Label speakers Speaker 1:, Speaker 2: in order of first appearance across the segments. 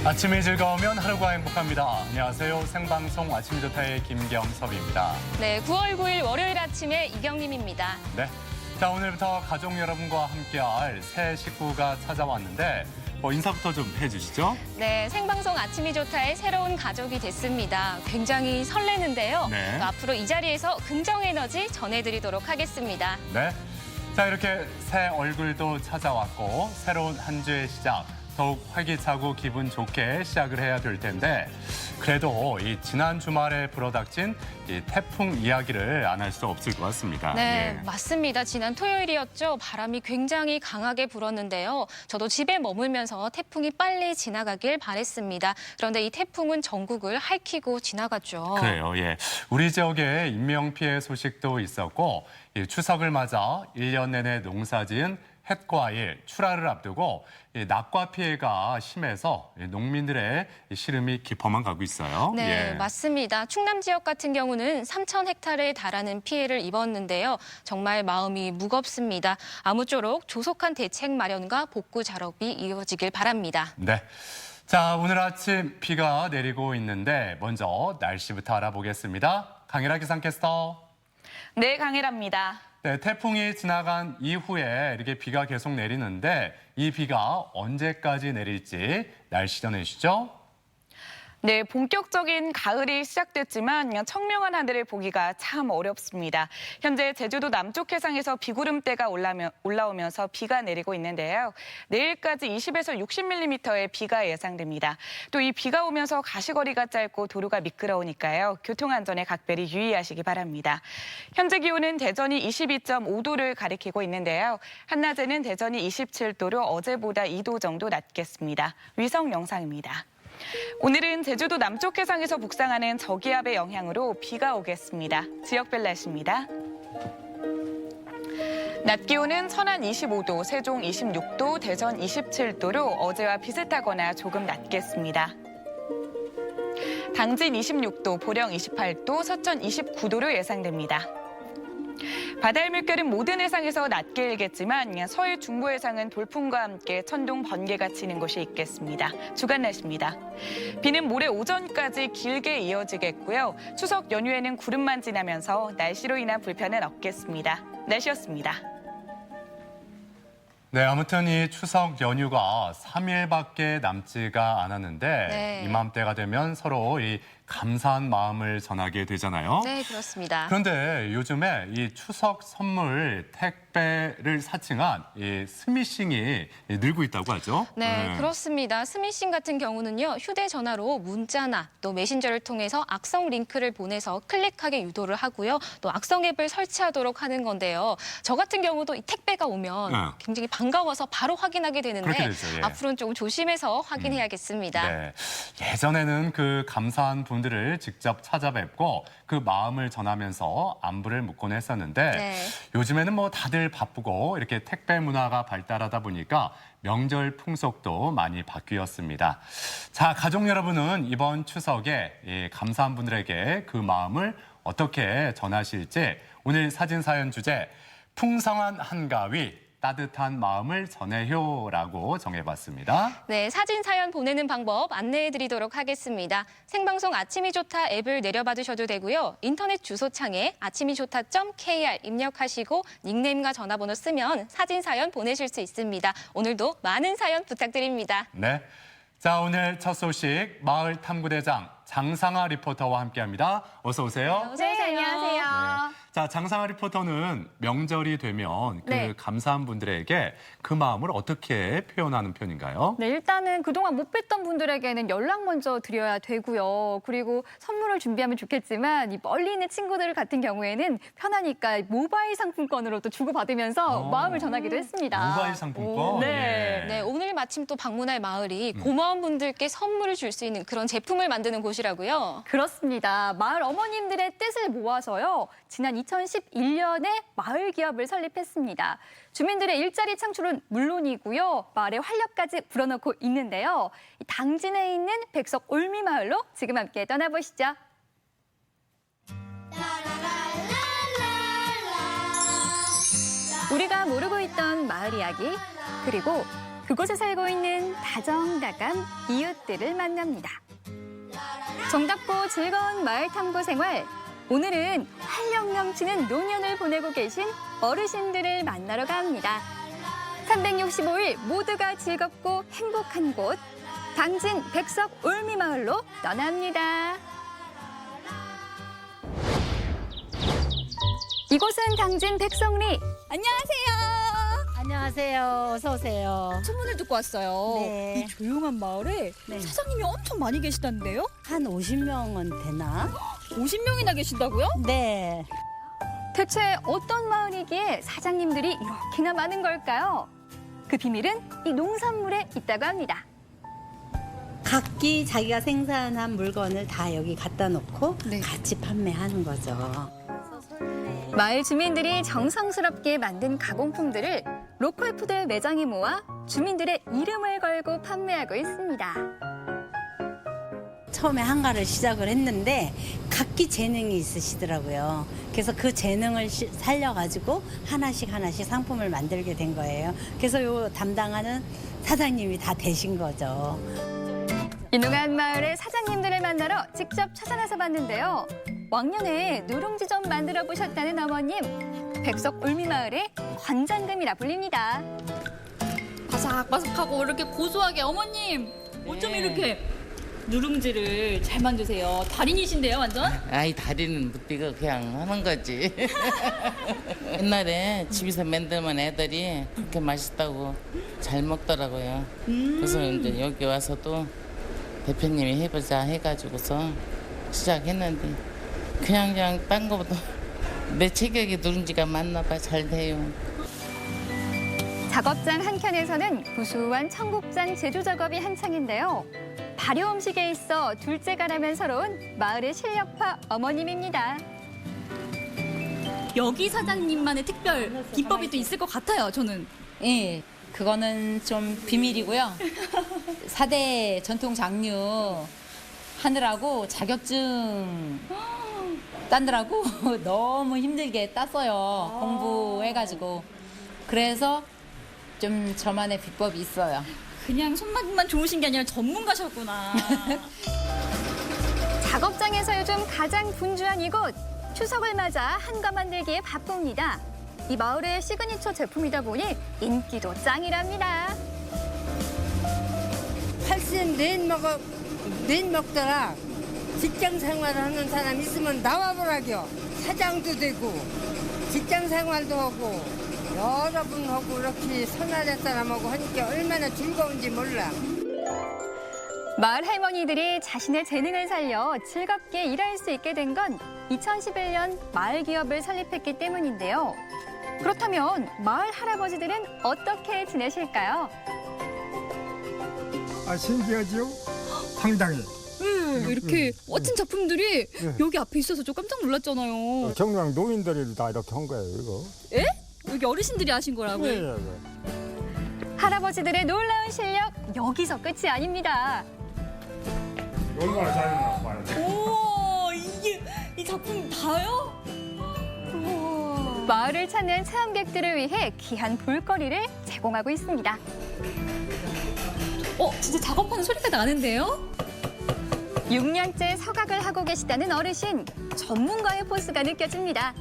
Speaker 1: 아침이 즐거우면 하루가 행복합니다. 안녕하세요. 생방송 아침이 좋다의 김경섭입니다.
Speaker 2: 네, 9월 9일 월요일 아침에 이경림입니다.
Speaker 1: 네. 자, 오늘부터 가족 여러분과 함께할 새 식구가 찾아왔는데 인사부터 좀 해주시죠.
Speaker 2: 네, 생방송 아침이 좋다의 새로운 가족이 됐습니다. 굉장히 설레는데요.
Speaker 1: 네.
Speaker 2: 앞으로 이 자리에서 긍정 에너지 전해드리도록 하겠습니다.
Speaker 1: 네. 자, 이렇게 새 얼굴도 찾아왔고 새로운 한 주의 시작. 더욱 활기차고 기분 좋게 시작을 해야 될 텐데 그래도 이 지난 주말에 불어닥친 이 태풍 이야기를 안 할 수 없을 것 같습니다.
Speaker 2: 네,
Speaker 1: 예.
Speaker 2: 맞습니다. 지난 토요일이었죠. 바람이 굉장히 강하게 불었는데요. 저도 집에 머물면서 태풍이 빨리 지나가길 바랬습니다. 그런데 이 태풍은 전국을 핥히고 지나갔죠.
Speaker 1: 그래요. 예. 우리 지역에 인명피해 소식도 있었고 이 추석을 맞아 1년 내내 농사지은 햇과일, 출하를 앞두고 낙과 피해가 심해서 농민들의 시름이 깊어만 가고 있어요.
Speaker 2: 네,
Speaker 1: 예.
Speaker 2: 맞습니다. 충남 지역 같은 경우는 3,000헥타르에 달하는 피해를 입었는데요. 정말 마음이 무겁습니다. 아무쪼록 조속한 대책 마련과 복구 작업이 이어지길 바랍니다.
Speaker 1: 네. 자, 오늘 아침 비가 내리고 있는데 먼저 날씨부터 알아보겠습니다. 강혜라 기상캐스터.
Speaker 3: 네, 강혜라입니다.
Speaker 1: 네, 태풍이 지나간 이후에 이렇게 비가 계속 내리는데 이 비가 언제까지 내릴지 날씨 전해주시죠.
Speaker 3: 네, 본격적인 가을이 시작됐지만 청명한 하늘을 보기가 참 어렵습니다. 현재 제주도 남쪽 해상에서 비구름대가 올라오면서 비가 내리고 있는데요. 내일까지 20에서 60mm의 비가 예상됩니다. 또 이 비가 오면서 가시거리가 짧고 도로가 미끄러우니까요. 교통안전에 각별히 유의하시기 바랍니다. 현재 기온은 대전이 22.5도를 가리키고 있는데요. 한낮에는 대전이 27도로 어제보다 2도 정도 낮겠습니다. 위성 영상입니다. 오늘은 제주도 남쪽 해상에서 북상하는 저기압의 영향으로 비가 오겠습니다. 지역별 날씨입니다. 낮 기온은 천안 25도, 세종 26도, 대전 27도로 어제와 비슷하거나 조금 낮겠습니다. 당진 26도, 보령 28도, 서천 29도로 예상됩니다. 바다의 물결은 모든 해상에서 낮게 일겠지만 서해 중부 해상은 돌풍과 함께 천둥, 번개가 치는 곳이 있겠습니다. 주간 날씨입니다. 비는 모레 오전까지 길게 이어지겠고요. 추석 연휴에는 구름만 지나면서 날씨로 인한 불편은 없겠습니다. 날씨였습니다.
Speaker 1: 네, 아무튼 이 추석 연휴가 3일밖에 남지가 않았는데
Speaker 2: 네.
Speaker 1: 이맘때가 되면 서로 이 감사한 마음을 전하게 되잖아요.
Speaker 2: 네, 그렇습니다.
Speaker 1: 그런데 요즘에 이 추석 선물 택배를 사칭한 이 스미싱이 늘고 있다고 하죠.
Speaker 2: 네, 그렇습니다. 스미싱 같은 경우는요, 휴대전화로 문자나 또 메신저를 통해서 악성 링크를 보내서 클릭하게 유도를 하고요. 또 악성 앱을 설치하도록 하는 건데요. 저 같은 경우도 이 택배가 오면 굉장히 반가워서 바로 확인하게 되는데
Speaker 1: 그렇게 되죠, 예.
Speaker 2: 앞으로는 조금 조심해서 확인해야겠습니다.
Speaker 1: 네. 예전에는 그 감사한 분들을 직접 찾아뵙고 그 마음을 전하면서 안부를 묻곤 했었는데
Speaker 2: 네.
Speaker 1: 요즘에는 뭐 다들 바쁘고 이렇게 택배 문화가 발달하다 보니까 명절 풍속도 많이 바뀌었습니다. 자, 가족 여러분은 이번 추석에 이 감사한 분들에게 그 마음을 어떻게 전하실지 오늘 사진 사연 주제 풍성한 한가위 따뜻한 마음을 전해요라고 정해봤습니다.
Speaker 2: 네, 사진 사연 보내는 방법 안내해드리도록 하겠습니다. 생방송 아침이 좋다 앱을 내려받으셔도 되고요. 인터넷 주소창에 아침이좋다.kr 입력하시고 닉네임과 전화번호 쓰면 사진 사연 보내실 수 있습니다. 오늘도 많은 사연 부탁드립니다.
Speaker 1: 네. 자, 오늘 첫 소식 마을 탐구대장 장상아 리포터와 함께합니다. 어서 오세요.
Speaker 2: 네, 안녕하세요.
Speaker 1: 자, 장상아 리포터는 명절이 되면 그
Speaker 4: 네.
Speaker 1: 감사한 분들에게 그 마음을 어떻게 표현하는 편인가요?
Speaker 4: 네, 일단은 그동안 못 뵀던 분들에게는 연락 먼저 드려야 되고요. 그리고 선물을 준비하면 좋겠지만 이 멀리 있는 친구들 같은 경우에는 편하니까 모바일 상품권으로 또 주고받으면서 마음을 전하기도 했습니다.
Speaker 1: 모바일 상품권?
Speaker 4: 네.
Speaker 1: 예.
Speaker 2: 네, 오늘 마침 또 방문할 마을이 고마운 분들께 선물을 줄 수 있는 그런 제품을 만드는 곳이라고요.
Speaker 4: 그렇습니다. 마을 어머님들의 뜻을 모아서요. 지난 2011년에 마을 기업을 설립했습니다. 주민들의 일자리 창출은 물론이고요. 마을의 활력까지 불어넣고 있는데요. 당진에 있는 백석 올미마을로 지금 함께 떠나보시죠. 우리가 모르고 있던 마을 이야기, 그리고 그곳에 살고 있는 다정다감 이웃들을 만납니다. 정답고 즐거운 마을 탐구 생활. 오늘은 활력 넘치는 노년을 보내고 계신 어르신들을 만나러 갑니다. 365일 모두가 즐겁고 행복한 곳, 당진 백석 올미마을로 떠납니다. 이곳은 당진 백석리. 안녕하세요.
Speaker 5: 안녕하세요. 어서 오세요.
Speaker 4: 소문을 듣고 왔어요.
Speaker 5: 네.
Speaker 4: 이 조용한 마을에
Speaker 5: 네.
Speaker 4: 사장님이 엄청 많이 계시다는데요?
Speaker 5: 한 50명은 되나?
Speaker 4: 50명이나 계신다고요?
Speaker 5: 네.
Speaker 4: 대체 어떤 마을이기에 사장님들이 이렇게나 많은 걸까요? 그 비밀은 이 농산물에 있다고 합니다.
Speaker 5: 각기 자기가 생산한 물건을 다 여기 갖다 놓고
Speaker 4: 네.
Speaker 5: 같이 판매하는 거죠.
Speaker 4: 마을 주민들이 정성스럽게 만든 가공품들을 로컬 푸드 매장에 모아 주민들의 이름을 걸고 판매하고 있습니다.
Speaker 5: 처음에 한가를 시작을 했는데 각기 재능이 있으시더라고요. 그래서 그 재능을 살려가지고 하나씩 상품을 만들게 된 거예요. 그래서 요 담당하는 사장님이 다 되신 거죠.
Speaker 4: 유능한 마을의 사장님들을 만나러 직접 찾아나서 봤는데요. 왕년에 누룽지 좀 만들어 보셨다는 어머님. 백석 올미마을의 관장금이라 불립니다.
Speaker 6: 바삭바삭하고 이렇게 고소하게 어머님 어쩜 이렇게 누룽지를 잘 만드세요. 달인이신데요, 완전?
Speaker 7: 아이 다리는 묻디가 그냥 하는 거지. 옛날에 집에서 만들면 애들이 그렇게 맛있다고 잘 먹더라고요. 그래서 이제 여기 와서도 대표님이 해보자 해가지고서 시작했는데 그냥 딴 거보다 내 체격에 누룽지가 맞나 봐. 잘 돼요.
Speaker 4: 작업장 한켠에서는 구수한 청국장 제조 작업이 한창인데요. 발효 음식에 있어 둘째가라면 서러운 마을의 실력파 어머님입니다.
Speaker 6: 여기 사장님만의 특별 비법이 또 있을 것 같아요, 저는.
Speaker 8: 예, 그거는 좀 비밀이고요. 4대 전통 장류 하느라고 자격증 따느라고 너무 힘들게 땄어요. 공부해가지고. 그래서 좀 저만의 비법이 있어요.
Speaker 6: 그냥 손맛만 좋으신 게 아니라 전문가셨구나.
Speaker 4: 작업장에서 요즘 가장 분주한 이곳. 추석을 맞아 한가 만들기에 바쁩니다. 이 마을의 시그니처 제품이다 보니 인기도 짱이랍니다.
Speaker 9: 80년 낸 먹더라. 직장 생활을 하는 사람 있으면 나와보라겨. 사장도 되고 직장 생활도 하고 여러분하고 이렇게 선화대 사람하고 하니까 얼마나 즐거운지 몰라.
Speaker 4: 마을 할머니들이 자신의 재능을 살려 즐겁게 일할 수 있게 된 건 2011년 마을 기업을 설립했기 때문인데요. 그렇다면 마을 할아버지들은 어떻게 지내실까요?
Speaker 10: 아, 신기하지요? 상당히.
Speaker 6: 이렇게 멋진 작품들이 여기 앞에 있어서 저 깜짝 놀랐잖아요.
Speaker 10: 경남 노인들이 다 이렇게 한 거예요, 이거.
Speaker 6: 여기 어르신들이 하신 거라고요?
Speaker 10: 예.
Speaker 4: 할아버지들의 놀라운 실력 여기서 끝이 아닙니다.
Speaker 10: 얼마나 잘했나 봐요.
Speaker 6: 오, 이 작품 다요?
Speaker 4: 마을을 찾는 체험객들을 위해 귀한 볼거리를 제공하고 있습니다.
Speaker 6: 진짜 작업하는 소리가 나는데요?
Speaker 4: 6년째 서각을 하고 계시다는 어르신, 전문가의 포스가 느껴집니다.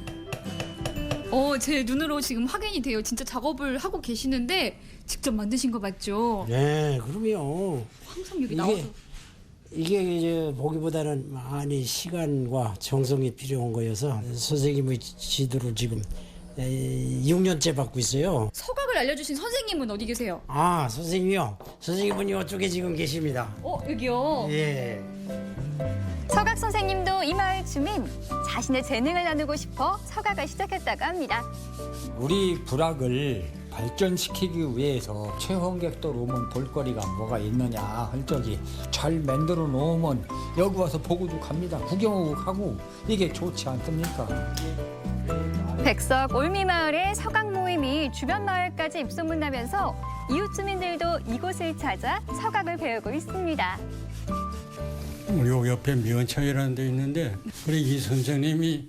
Speaker 6: 제 눈으로 지금 확인이 돼요. 진짜 작업을 하고 계시는데 직접 만드신 거 맞죠?
Speaker 11: 네, 그럼요.
Speaker 6: 항상 여기 나와서.
Speaker 11: 이게 이제 보기보다는 많이 시간과 정성이 필요한 거여서 선생님의 지도를 지금 6년째 받고 있어요.
Speaker 6: 서각을 알려주신 선생님은 어디 계세요?
Speaker 11: 아, 선생님이요? 선생님은 이쪽에 지금 계십니다.
Speaker 6: 여기요?
Speaker 11: 예.
Speaker 4: 서각 선생님도 이 마을 주민, 자신의 재능을 나누고 싶어 서각을 시작했다고 합니다.
Speaker 12: 우리 부락을 발전시키기 위해서 체험객들 오면 볼거리가 뭐가 있느냐 할 적이 잘 만들어 놓으면 여기 와서 보고도 갑니다. 구경하고 가고 이게 좋지 않습니까?
Speaker 4: 백석 올미마을의 서각 모임이 주변 마을까지 입소문나면서 이웃 주민들도 이곳을 찾아 서각을 배우고 있습니다.
Speaker 10: 요 옆에 면창이라는 데 있는데 우리 이 선생님이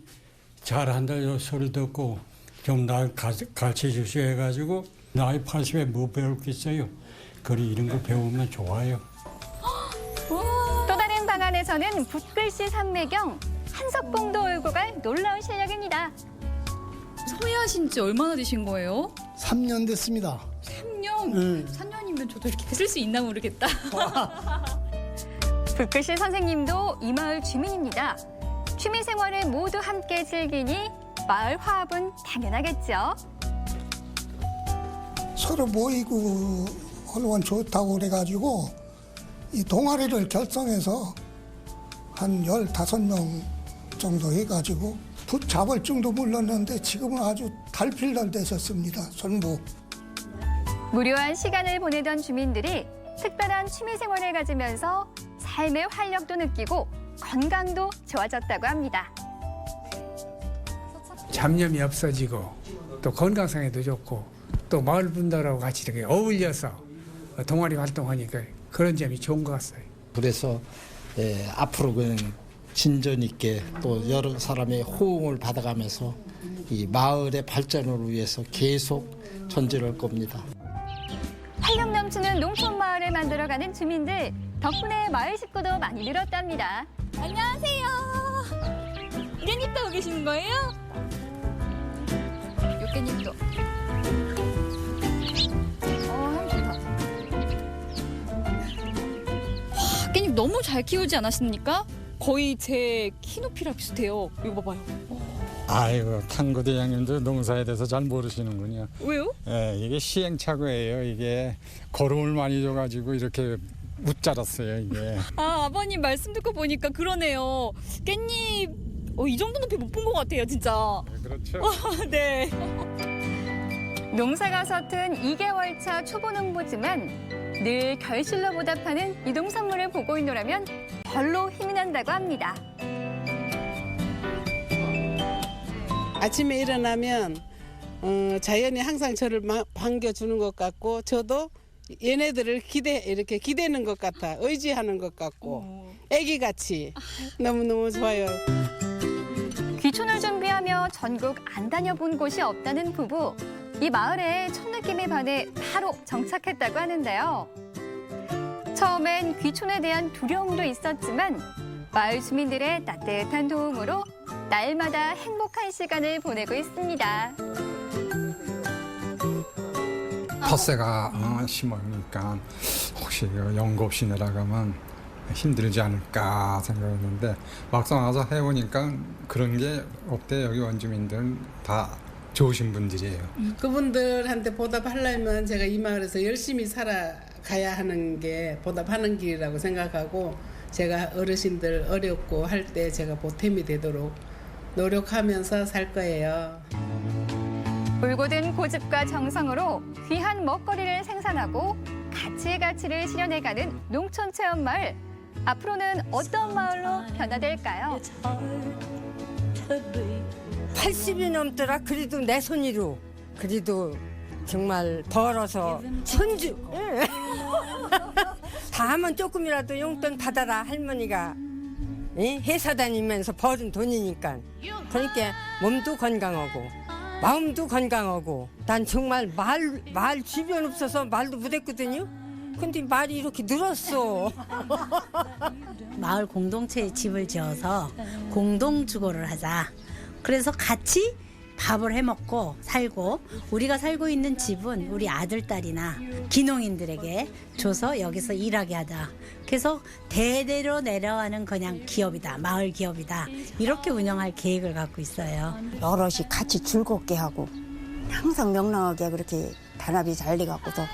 Speaker 10: 잘한다 소리 듣고 좀 날 가르쳐 주셔 해가지고 나이 80에 뭐 배울 게 있어요. 붓거리 이런 거 배우면 좋아요.
Speaker 4: 또 다른 방안에서는 붓글씨 산매경 한석봉도 울고 갈 놀라운 실력입니다.
Speaker 6: 서예하신 지 얼마나 되신 거예요?
Speaker 11: 3년 됐습니다.
Speaker 6: 3년? 3년이면 저도 이렇게 쓸 수 있나 모르겠다.
Speaker 4: 붓글씨 선생님도 이 마을 주민입니다. 취미 생활을 모두 함께 즐기니 마을 화합은 당연하겠죠.
Speaker 13: 서로 모이고 하면 좋다고 그래가지고 이 동아리를 결성해서 한 15명 정도 해가지고 붓 잡을 줄도 몰랐는데 지금은 아주 달필날 되셨습니다. 전부.
Speaker 4: 무료한 시간을 보내던 주민들이 특별한 취미 생활을 가지면서 삶의 활력도 느끼고 건강도 좋아졌다고 합니다.
Speaker 14: 잡념이 없어지고 또 건강상에도 좋고 또 마을 분들하고 같이 이렇게 어울려서 동아리 활동하니까 그런 점이 좋은 것 같아요.
Speaker 11: 그래서 앞으로 그냥 진전 있게 또 여러 사람의 호응을 받아가면서 이 마을의 발전을 위해서 계속 전진할 겁니다.
Speaker 4: 활력 넘치는 농촌 마을을 만들어가는 주민들 덕분에 마을 식구도 많이 늘었답니다.
Speaker 6: 안녕하세요. 이래님도 오고 계시는 거예요? 요깨님도. 향 좋다. 와, 깨님 너무 잘 키우지 않았습니까? 거의 제 키 높이랑 비슷해요. 이거 봐봐요.
Speaker 10: 아이고 탕구대장님도 농사에 대해서 잘 모르시는군요.
Speaker 6: 왜요?
Speaker 10: 예, 이게 시행착오예요. 이게 거름을 많이 줘가지고 이렇게 못 자랐어요. 이게.
Speaker 6: 아, 아버님 말씀 듣고 보니까 그러네요. 깻잎 이 정도 높이 못 본 것 같아요, 진짜.
Speaker 10: 그렇죠.
Speaker 6: 네.
Speaker 4: 농사가 서툰 2개월 차 초보 농부지만 늘 결실로 보답하는 이 농산물을 보고 있노라면 별로 힘이 난다고 합니다.
Speaker 15: 아침에 일어나면 자연이 항상 저를 반겨주는 것 같고 저도 얘네들을 이렇게 기대는 것 같아 의지하는 것 같고 애기같이 너무너무 좋아요.
Speaker 4: 귀촌을 준비하며 전국 안 다녀본 곳이 없다는 부부. 이 마을에 첫 느낌에 반해 바로 정착했다고 하는데요. 처음엔 귀촌에 대한 두려움도 있었지만 마을 주민들의 따뜻한 도움으로 날마다 행복한 시간을 보내고 있습니다.
Speaker 10: 텃세가 심으니까 혹시 연고 없이 내려가면 힘들지 않을까 생각했는데 막상 와서 해보니까 그런 게 없대. 여기 원주민들은 다 좋으신 분들이에요.
Speaker 15: 그분들한테 보답하려면 제가 이 마을에서 열심히 살아가야 하는 게 보답하는 길이라고 생각하고 제가 어르신들 어렵고 할 때 제가 보탬이 되도록 노력하면서 살 거예요.
Speaker 4: 올곧은 고집과 정성으로 귀한 먹거리를 생산하고 가치의 가치를 실현해가는 농촌 체험 마을. 앞으로는 어떤 마을로 변화될까요?
Speaker 9: 80이 넘더라. 그래도 내 손으로 그래도 정말 벌어서 손주 다 하면 조금이라도 용돈 받아라. 할머니가 회사 다니면서 벌은 돈이니까. 그러니까 몸도 건강하고 마음도 건강하고 난 정말 말 주변 없어서 말도 못했거든요. 근데 말이 이렇게 늘었어.
Speaker 5: 마을 공동체에 집을 지어서 공동주거를 하자. 그래서 같이 밥을 해먹고 살고 우리가 살고 있는 집은 우리 아들, 딸이나 기농인들에게 줘서 여기서 일하게 하자. 그래서 대대로 내려가는 그냥 기업이다. 마을 기업이다. 이렇게 운영할 계획을 갖고 있어요.
Speaker 16: 여럿이 같이 즐겁게 하고 항상 명랑하게 그렇게 단합이 잘 돼갖고서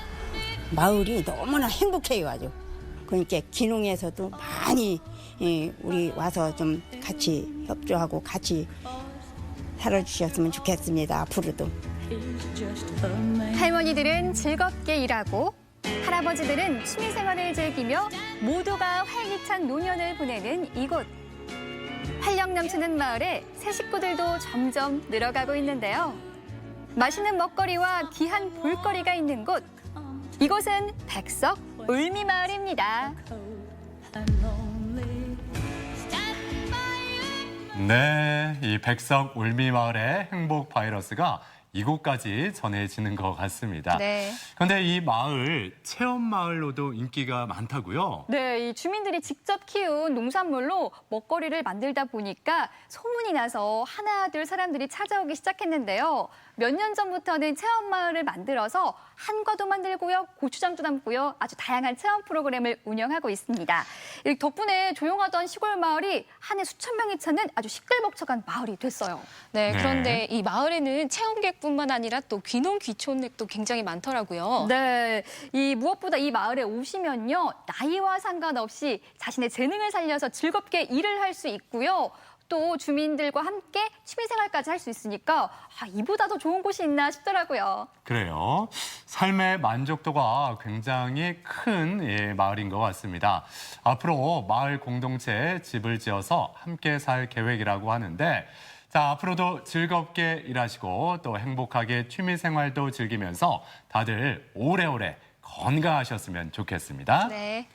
Speaker 16: 마을이 너무나 행복해요 아주. 그러니까 기농에서도 많이 우리 와서 좀 같이 협조하고 같이 살아주셨으면 좋겠습니다. 앞으로도.
Speaker 4: 할머니들은 즐겁게 일하고 할아버지들은 취미생활을 즐기며 모두가 활기찬 노년을 보내는 이곳. 활력 넘치는 마을에 새 식구들도 점점 늘어가고 있는데요. 맛있는 먹거리와 귀한 볼거리가 있는 곳. 이곳은 백석 울미마을입니다.
Speaker 1: 네, 이 백석 울미마을의 행복 바이러스가 이곳까지 전해지는 것 같습니다.
Speaker 2: 네.
Speaker 1: 그런데 이 마을 체험 마을로도 인기가 많다고요?
Speaker 4: 네, 이 주민들이 직접 키운 농산물로 먹거리를 만들다 보니까 소문이 나서 하나둘 사람들이 찾아오기 시작했는데요. 몇 년 전부터는 체험 마을을 만들어서 한과도 만들고요, 고추장도 담고요, 아주 다양한 체험 프로그램을 운영하고 있습니다. 이 덕분에 조용하던 시골 마을이 한 해 수천 명이 찾는 아주 시끌벅적한 마을이 됐어요.
Speaker 2: 네, 그런데 이 마을에는 체험객뿐만 아니라 또 귀농 귀촌객도 굉장히 많더라고요.
Speaker 4: 네, 이 무엇보다 이 마을에 오시면요, 나이와 상관없이 자신의 재능을 살려서 즐겁게 일을 할 수 있고요. 또 주민들과 함께 취미생활까지 할 수 있으니까 이보다 더 좋은 곳이 있나 싶더라고요.
Speaker 1: 그래요. 삶의 만족도가 굉장히 큰 마을인 것 같습니다. 앞으로 마을 공동체에 집을 지어서 함께 살 계획이라고 하는데 자, 앞으로도 즐겁게 일하시고 또 행복하게 취미생활도 즐기면서 다들 오래오래 건강하셨으면 좋겠습니다.
Speaker 2: 네.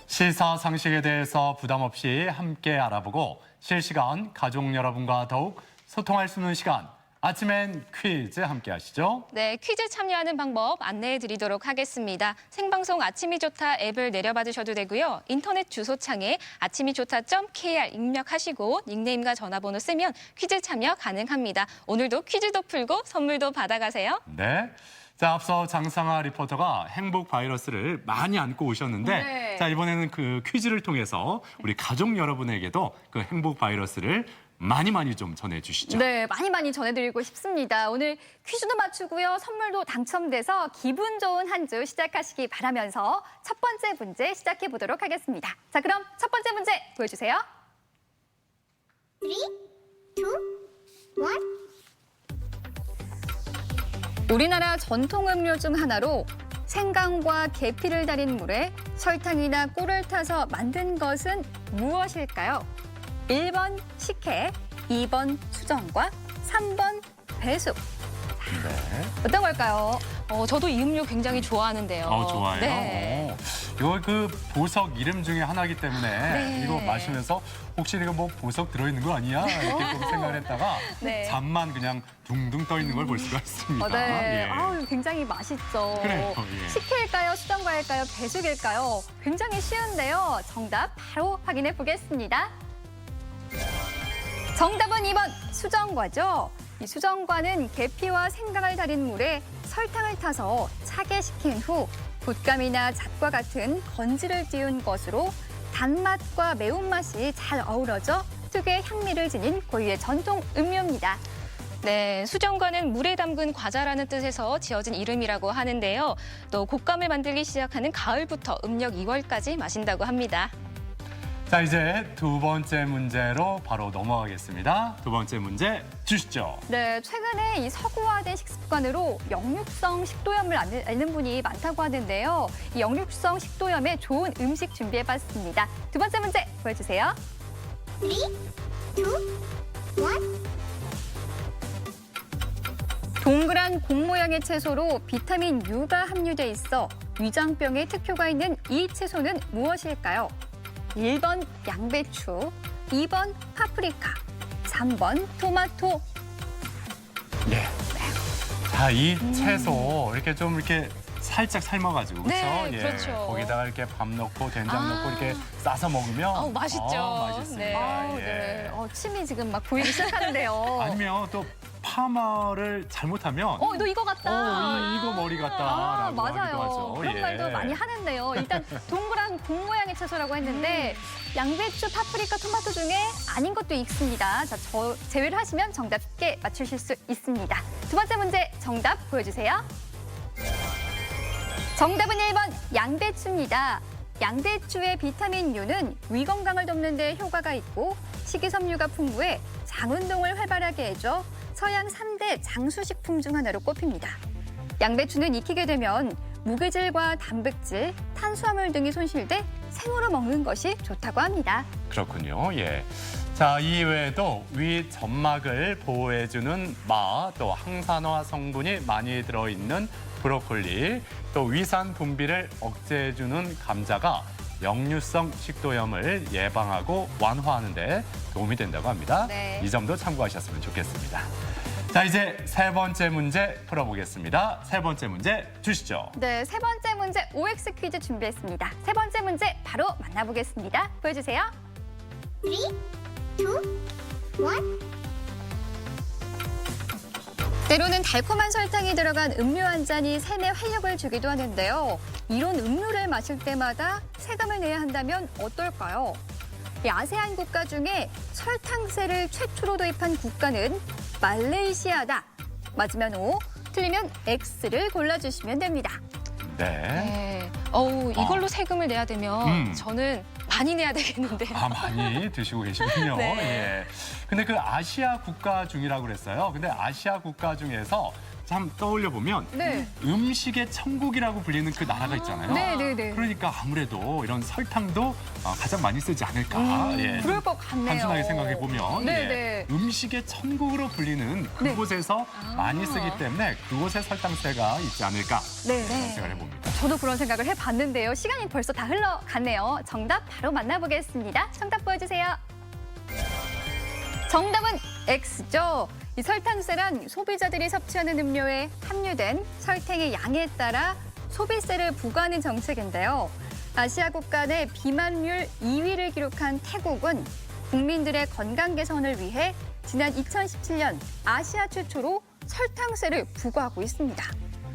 Speaker 1: 시사상식에 대해서 부담 없이 함께 알아보고 실시간 가족 여러분과 더욱 소통할 수 있는 시간, 아침엔 퀴즈 함께 하시죠.
Speaker 2: 네, 퀴즈 참여하는 방법 안내해 드리도록 하겠습니다. 생방송 아침이 좋다 앱을 내려받으셔도 되고요. 인터넷 주소창에 아침이좋다.kr 입력하시고 닉네임과 전화번호 쓰면 퀴즈 참여 가능합니다. 오늘도 퀴즈도 풀고 선물도 받아가세요.
Speaker 1: 네. 자, 앞서 장상아 리포터가 행복 바이러스를 많이 안고 오셨는데
Speaker 4: 네.
Speaker 1: 자, 이번에는 그 퀴즈를 통해서 우리 가족 여러분에게도 그 행복 바이러스를 많이 좀 전해주시죠.
Speaker 4: 네, 많이 전해드리고 싶습니다. 오늘 퀴즈도 맞추고요, 선물도 당첨돼서 기분 좋은 한 주 시작하시기 바라면서 첫 번째 문제 시작해 보도록 하겠습니다. 자, 그럼 첫 번째 문제 보여주세요.
Speaker 17: 3, 2, 1.
Speaker 4: 우리나라 전통 음료 중 하나로 생강과 계피를 달인 물에 설탕이나 꿀을 타서 만든 것은 무엇일까요? 1번 식혜, 2번 수정과 3번 배숙.
Speaker 1: 네.
Speaker 4: 어떤 걸까요?
Speaker 2: 저도 이 음료 굉장히 좋아하는데요.
Speaker 1: 좋아요.
Speaker 2: 네.
Speaker 1: 이거 그 보석 이름 중에 하나이기 때문에
Speaker 2: 네.
Speaker 1: 이거 마시면서 혹시 이거 뭐 보석 들어있는 거 아니야? 이렇게 좀 생각을 했다가
Speaker 4: 네.
Speaker 1: 잠만 그냥 둥둥 떠 있는 걸 볼 수가 있습니다.
Speaker 4: 네.
Speaker 1: 예.
Speaker 4: 아우, 굉장히 맛있죠.
Speaker 1: 그래요, 예.
Speaker 4: 식혜일까요? 수정과일까요? 배숙일까요? 굉장히 쉬운데요. 정답 바로 확인해 보겠습니다. 정답은 2번 수정과죠. 이 수정과는 계피와 생강을 달인 물에 설탕을 타서 차게 식힌 후 곶감이나 잣과 같은 건지를 띄운 것으로 단맛과 매운맛이 잘 어우러져 특유의 향미를 지닌 고유의 전통 음료입니다.
Speaker 2: 네, 수정과는 물에 담근 과자라는 뜻에서 지어진 이름이라고 하는데요. 또 곶감을 만들기 시작하는 가을부터 음력 2월까지 마신다고 합니다.
Speaker 1: 자, 이제 두 번째 문제로 바로 넘어가겠습니다. 두 번째 문제 주시죠.
Speaker 4: 네, 최근에 이 서구화된 식습관으로 역류성 식도염을 앓는 분이 많다고 하는데요. 이 역류성 식도염에 좋은 음식 준비해봤습니다. 두 번째 문제 보여주세요.
Speaker 17: 3, 2, 1.
Speaker 4: 동그란 공 모양의 채소로 비타민 U가 함유돼 있어 위장병에 특효가 있는 이 채소는 무엇일까요? 1번 양배추, 2번 파프리카, 3번 토마토.
Speaker 1: 네. 자, 이 채소 이렇게 좀 이렇게 살짝 삶아가지고 그렇죠?
Speaker 2: 네, 그렇죠.
Speaker 1: 거기다가 이렇게 밥 넣고 된장 넣고 이렇게 싸서 먹으면
Speaker 2: 맛있죠.
Speaker 1: 맛있습니다.
Speaker 2: 네.
Speaker 1: 예.
Speaker 4: 네. 침이 지금 막 보이기 시작하는데요.
Speaker 1: 아니면 또 파마를 잘못하면
Speaker 4: 너 이거 같다.
Speaker 1: 이거 머리 같다라고
Speaker 4: 맞아요.
Speaker 1: 하기도 하죠.
Speaker 4: 그런
Speaker 1: 예.
Speaker 4: 말도 많이 하는데요. 일단 동그란 공 모양의 채소라고 했는데 양배추, 파프리카, 토마토 중에 아닌 것도 있습니다. 자, 저 제외를 하시면 정답 쉽게 맞추실 수 있습니다. 두 번째 문제 정답 보여주세요. 정답은 1번 양배추입니다. 양배추의 비타민 U는 위 건강을 돕는 데 효과가 있고 식이섬유가 풍부해 장 운동을 활발하게 해줘 서양 3대 장수식품 중 하나로 꼽힙니다. 양배추는 익히게 되면 무게질과 단백질, 탄수화물 등이 손실돼 생으로 먹는 것이 좋다고 합니다.
Speaker 1: 그렇군요. 예. 자, 이외에도 위 점막을 보호해주는 마, 또 항산화 성분이 많이 들어있는 브로콜리, 또 위산 분비를 억제해주는 감자가 역류성 식도염을 예방하고 완화하는 데 도움이 된다고 합니다.
Speaker 4: 네.
Speaker 1: 이 점도 참고하셨으면 좋겠습니다. 자, 이제 세 번째 문제 풀어보겠습니다. 세 번째 문제 주시죠.
Speaker 4: 네, 세 번째 문제 OX 퀴즈 준비했습니다. 세 번째 문제 바로 만나보겠습니다. 보여주세요.
Speaker 17: 3, 2, 1.
Speaker 4: 때로는 달콤한 설탕이 들어간 음료 한 잔이 삶에 활력을 주기도 하는데요. 이런 음료를 마실 때마다 세금을 내야 한다면 어떨까요? 이 아세안 국가 중에 설탕세를 최초로 도입한 국가는 말레이시아다. 맞으면 O, 틀리면 X를 골라주시면 됩니다.
Speaker 1: 네.
Speaker 2: 네. 이걸로 세금을 내야 되면 저는 많이 내야 되겠는데요.
Speaker 1: 많이 드시고 계시군요.
Speaker 2: 네.
Speaker 1: 예. 근데 그 아시아 국가 중이라고 그랬어요. 근데 아시아 국가 중에서 참 떠올려 보면
Speaker 4: 네.
Speaker 1: 음식의 천국이라고 불리는 그 나라가 있잖아요.
Speaker 4: 네네네.
Speaker 1: 그러니까 아무래도 이런 설탕도 가장 많이 쓰지 않을까. 예.
Speaker 4: 그럴 것 같네요.
Speaker 1: 단순하게 생각해 보면
Speaker 4: 네네.
Speaker 1: 음식의 천국으로 불리는 그곳에서 많이 쓰기 때문에 그곳에 설탕세가 있지 않을까
Speaker 4: 네.
Speaker 1: 그런 생각을 해봅니다.
Speaker 4: 저도 그런 생각을 해봤는데요. 시간이 벌써 다 흘러갔네요. 정답 바로 만나보겠습니다. 정답 보여주세요. 정답은 X죠. 이 설탕세란 소비자들이 섭취하는 음료에 함유된 설탕의 양에 따라 소비세를 부과하는 정책인데요. 아시아 국가 내 비만율 2위를 기록한 태국은 국민들의 건강 개선을 위해 지난 2017년 아시아 최초로 설탕세를 부과하고 있습니다.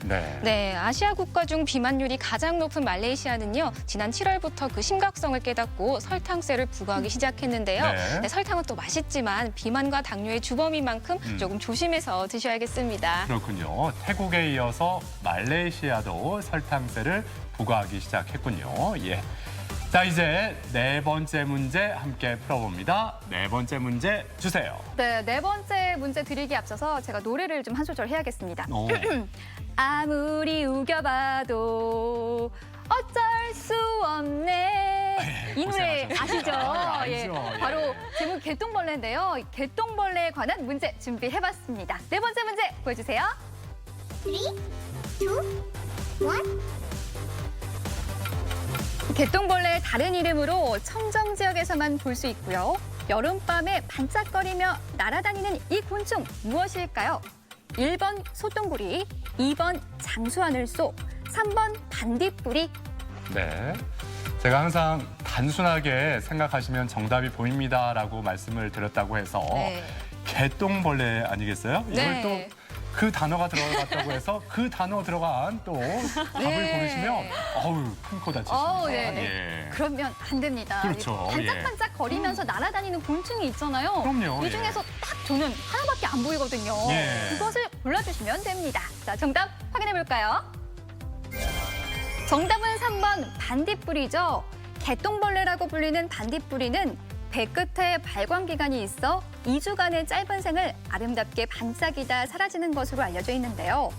Speaker 1: 네.
Speaker 2: 네, 아시아 국가 중 비만율이 가장 높은 말레이시아는요, 지난 7월부터 그 심각성을 깨닫고 설탕세를 부과하기 시작했는데요.
Speaker 1: 네.
Speaker 2: 네, 설탕은 또 맛있지만 비만과 당뇨의 주범인 만큼 조금 조심해서 드셔야겠습니다.
Speaker 1: 그렇군요. 태국에 이어서 말레이시아도 설탕세를 부과하기 시작했군요. 예. 자, 이제 네 번째 문제 함께 풀어봅니다. 네 번째 문제 주세요.
Speaker 4: 네, 네 번째 문제 드리기 앞서서 제가 노래를 좀 한 소절 해야겠습니다.
Speaker 1: 오.
Speaker 4: 아무리 우겨봐도 어쩔 수 없네. 이 노래 아시죠?
Speaker 1: 알죠.
Speaker 4: 예,
Speaker 1: 예.
Speaker 4: 바로 제목 개똥벌레인데요. 개똥벌레에 관한 문제 준비해봤습니다. 네 번째 문제 보여주세요.
Speaker 17: 3, 2, 1.
Speaker 4: 개똥벌레의 다른 이름으로 청정 지역에서만 볼 수 있고요. 여름밤에 반짝거리며 날아다니는 이 곤충 무엇일까요? 1번 소똥구리, 2번 장수하늘소, 3번 반딧불이.
Speaker 1: 네. 제가 항상 단순하게 생각하시면 정답이 보입니다라고 말씀을 드렸다고 해서 개똥벌레 아니겠어요?
Speaker 4: 네.
Speaker 1: 이걸 또 그 단어가 들어갔다고 해서 그 단어 들어간 또 답을 고르시면 어우 큰 코 다치십니다.
Speaker 4: 네.
Speaker 1: 예.
Speaker 4: 그러면 안 됩니다.
Speaker 1: 그렇죠.
Speaker 4: 반짝반짝 거리면서 날아다니는 곤충이 있잖아요.
Speaker 1: 그럼요.
Speaker 4: 이 중에서 딱 저는 하나밖에 안 보이거든요.
Speaker 1: 예.
Speaker 4: 그것을 골라주시면 됩니다. 자, 정답 확인해 볼까요? 정답은 3번 반딧불이죠. 개똥벌레라고 불리는 반딧불이는 배 끝에 발광기관이 있어 2주간의 짧은 생을 아름답게 반짝이다 사라지는 것으로 알려져 있는데요.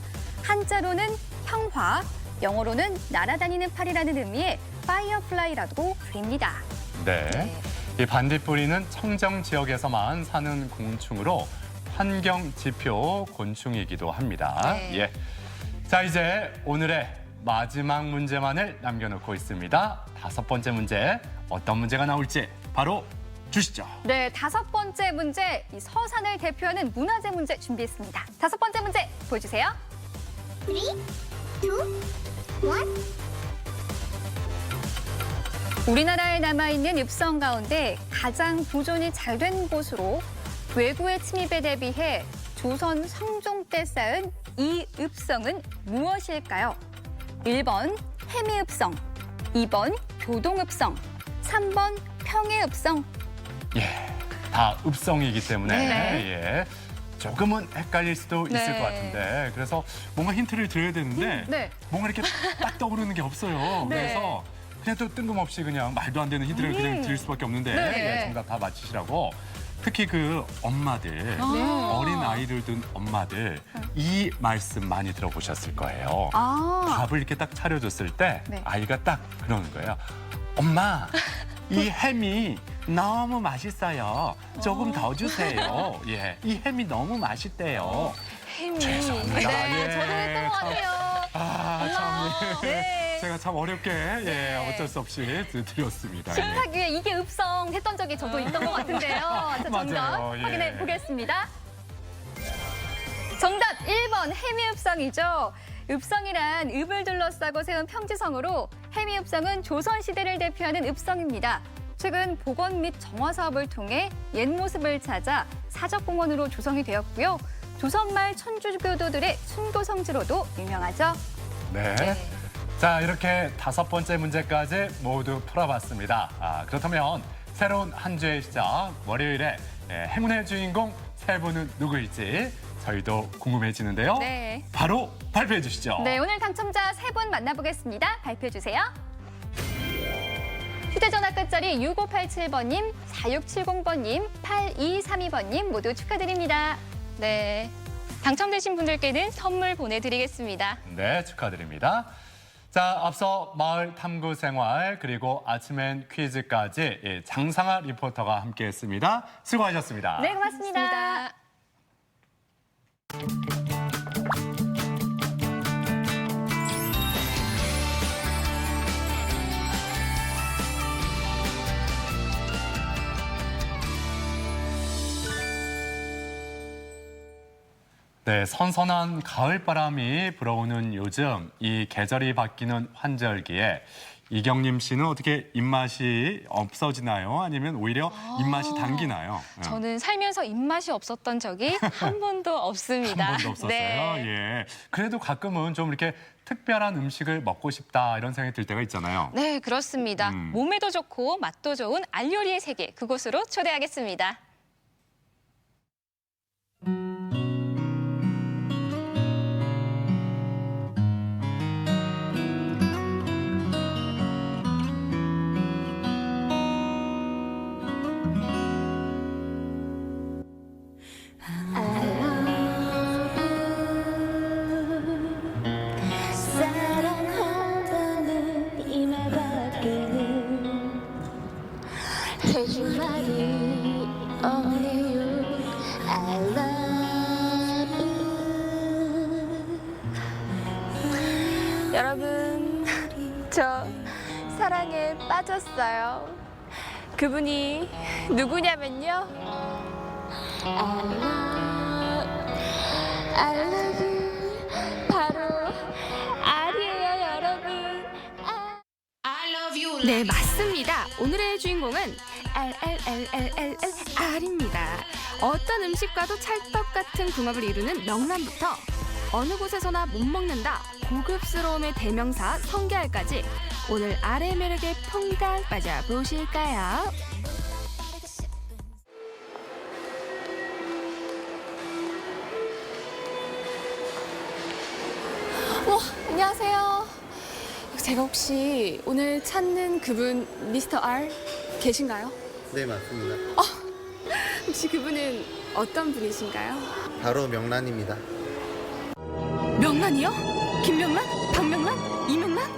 Speaker 4: 한자로는 형화, 영어로는 날아다니는 팔이라는 의미의 파이어플라이라고 불립니다.
Speaker 1: 네. 이 반딧불이는 청정 지역에서만 사는 곤충으로 환경 지표 곤충이기도 합니다.
Speaker 2: 네.
Speaker 1: 예. 자, 이제 오늘의 마지막 문제만을 남겨놓고 있습니다. 5번째 문제, 어떤 문제가 나올지 바로 주시죠.
Speaker 4: 네, 5번째 문제, 이 서산을 대표하는 문화재 문제 준비했습니다. 5번째 문제 보여주세요.
Speaker 17: 3, 2, 1.
Speaker 4: 우리나라에 남아있는 읍성 가운데 가장 보존이 잘 된 곳으로 외구의 침입에 대비해 조선 성종 때 쌓은 이 읍성은 무엇일까요? 1번 해미읍성, 2번 교동읍성, 3번 평해읍성.
Speaker 1: 예, 다 읍성이기 때문에
Speaker 4: 네.
Speaker 1: 예, 조금은 헷갈릴 수도 있을
Speaker 4: 네.
Speaker 1: 것 같은데 그래서 뭔가 힌트를 드려야 되는데
Speaker 4: 네.
Speaker 1: 뭔가 이렇게 딱 떠오르는 게 없어요.
Speaker 4: 네.
Speaker 1: 그래서 그냥 또 뜬금없이 그냥 말도 안 되는 힌트를 그냥 드릴 수밖에 없는데
Speaker 4: 네.
Speaker 1: 예, 정답 다 맞히시라고. 특히 그 엄마들, 어린 아이를 둔 엄마들 이 말씀 많이 들어보셨을 거예요. 밥을 이렇게 딱 차려줬을 때
Speaker 4: 네.
Speaker 1: 아이가 딱 그러는 거예요. 엄마, 이 햄이 너무 맛있어요. 조금 더 주세요. 예, 이 햄이 너무 맛있대요.
Speaker 2: 햄이.
Speaker 1: 죄송합니다.
Speaker 4: 네,
Speaker 1: 예,
Speaker 4: 저도 했던 것
Speaker 1: 참.
Speaker 4: 같아요.
Speaker 1: 참.
Speaker 4: 네.
Speaker 1: 제가 참 어렵게
Speaker 4: 네.
Speaker 1: 어쩔 수 없이 드렸습니다.
Speaker 4: 식탁 위에 이게 읍성 했던 적이 저도 있던 것 같은데요. 자, 정답
Speaker 1: 맞아요. 예.
Speaker 4: 확인해 보겠습니다. 정답 1번 해미읍성이죠. 읍성이란 읍을 둘러싸고 세운 평지성으로 해미읍성은 조선시대를 대표하는 읍성입니다. 최근 복원 및 정화 사업을 통해 옛 모습을 찾아 사적공원으로 조성이 되었고요. 조선말 천주교도들의 순교 성지로도 유명하죠.
Speaker 1: 네. 자, 이렇게 5번째 문제까지 모두 풀어봤습니다. 그렇다면 새로운 한 주의 시작, 월요일에 행운의 주인공 세 분은 누구일지 저희도 궁금해지는데요.
Speaker 4: 네.
Speaker 1: 바로 발표해 주시죠.
Speaker 4: 네, 오늘 당첨자 3분 만나보겠습니다. 발표해 주세요. 휴대전화 끝자리 6587번님, 4670번님, 8232번님 모두 축하드립니다.
Speaker 2: 네. 당첨되신 분들께는 선물 보내드리겠습니다.
Speaker 1: 네, 축하드립니다. 자, 앞서 마을 탐구 생활 그리고 아침엔 퀴즈까지 장상아 리포터가 함께했습니다. 수고하셨습니다.
Speaker 4: 네, 고맙습니다.
Speaker 1: 네, 선선한 가을바람이 불어오는 요즘 이 계절이 바뀌는 환절기에 이경림 씨는 어떻게 입맛이 없어지나요? 아니면 오히려 입맛이 당기나요?
Speaker 2: 저는 살면서 입맛이 없었던 적이 한 번도 없습니다.
Speaker 1: 한 번도 없었어요.
Speaker 2: 네.
Speaker 1: 예. 그래도 가끔은 좀 이렇게 특별한 음식을 먹고 싶다 이런 생각이 들 때가 있잖아요.
Speaker 2: 네, 그렇습니다. 몸에도 좋고 맛도 좋은 알요리의 세계, 그곳으로 초대하겠습니다.
Speaker 17: 사랑한다는 이 말밖에는 해줄 말이 없네요. I love you.
Speaker 18: 여러분, 저 사랑에 빠졌어요. 그분이 누구냐면요. I love you. 바로 알이에요, 여러분. 네, 맞습니다. 오늘의 주인공은 알입니다. 어떤 음식과도 찰떡 같은 궁합을 이루는 명란부터 어느 곳에서나 못 먹는다 고급스러움의 대명사 성게알까지 오늘 알의 매력에 퐁당 빠져보실까요? 안녕하세요. 제가 혹시 오늘 찾는 그분 미스터 R 계신가요?
Speaker 19: 네, 맞습니다.
Speaker 18: 혹시 그분은 어떤 분이신가요?
Speaker 19: 바로 명란입니다.
Speaker 18: 명란이요? 김명란? 박명란? 이명란?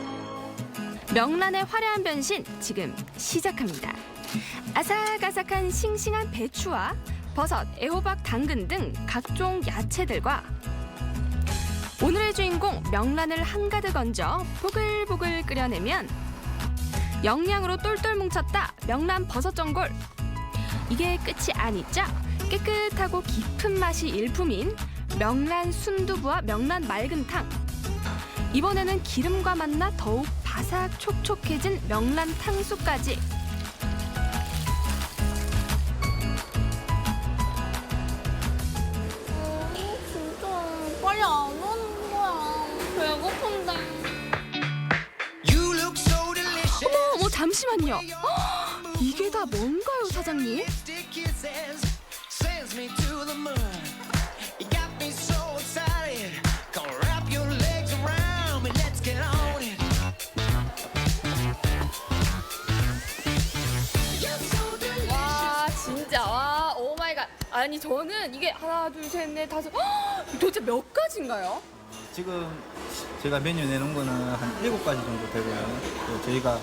Speaker 18: 명란의 화려한 변신 지금 시작합니다. 아삭아삭한 싱싱한 배추와 버섯, 애호박, 당근 등 각종 야채들과 오늘의 주인공 명란을 한가득 얹어 보글보글 끓여내면 영양으로 똘똘 뭉쳤다 명란 버섯 전골. 이게 끝이 아니죠? 깨끗하고 깊은 맛이 일품인 명란 순두부와 명란 맑은탕. 이번에는 기름과 만나 더욱 바삭 촉촉해진 명란 탕수까지.
Speaker 17: 진짜 빨리 안 오는 거야. 배고픈데.
Speaker 18: 어머 잠시만요. 이게 다 뭔가요, 사장님? 와 진짜 와 오마이갓. 아니 저는 이게 하나 둘 셋 넷 다섯 도대체 몇 가지인가요?
Speaker 20: 지금 제가 메뉴 내놓은 거는 한 7가지 정도 되고요. 또 저희가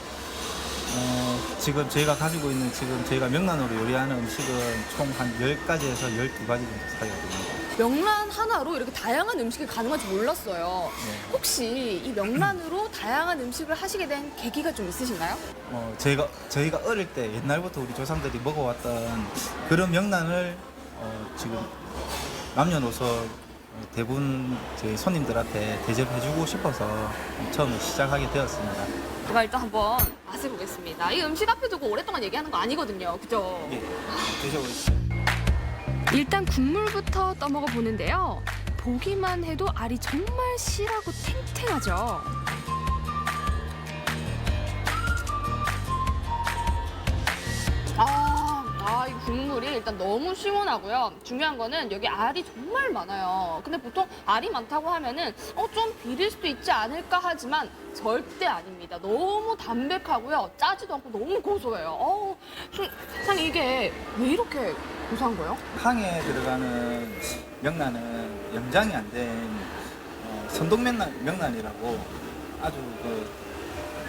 Speaker 20: 지금 저희가 가지고 있는 저희가 명란으로 요리하는 음식은 총 한 10가지에서 12가지 정도 사이가 됩니다.
Speaker 21: 명란 하나로 이렇게 다양한 음식이 가능한 줄 몰랐어요.
Speaker 20: 네.
Speaker 21: 혹시 이 명란으로 다양한 음식을 하시게 된 계기가 좀 있으신가요?
Speaker 20: 저희가 어릴 때 옛날부터 우리 조상들이 먹어왔던 그런 명란을 지금 남녀노소 대부분 저희 손님들한테 대접해주고 싶어서 처음에 시작하게 되었습니다.
Speaker 21: 제가 일단 한번 맛을 보겠습니다. 이 음식 앞에 두고 오랫동안 얘기하는 거 아니거든요. 그죠?
Speaker 20: 예, 드셔보시죠.
Speaker 18: 일단 국물부터 떠먹어 보는데요. 보기만 해도 알이 정말 실하고 탱탱하죠.
Speaker 21: 이 국물이 일단 너무 시원하고요. 중요한 거는 여기 알이 정말 많아요. 근데 보통 알이 많다고 하면은 좀 비릴 수도 있지 않을까 하지만 절대 아닙니다. 너무 담백하고요. 짜지도 않고 너무 고소해요. 사장님 이게 왜 이렇게 고소한 거예요?
Speaker 20: 탕에 들어가는 명란은 염장이 안 된 선동 명란이라고 아주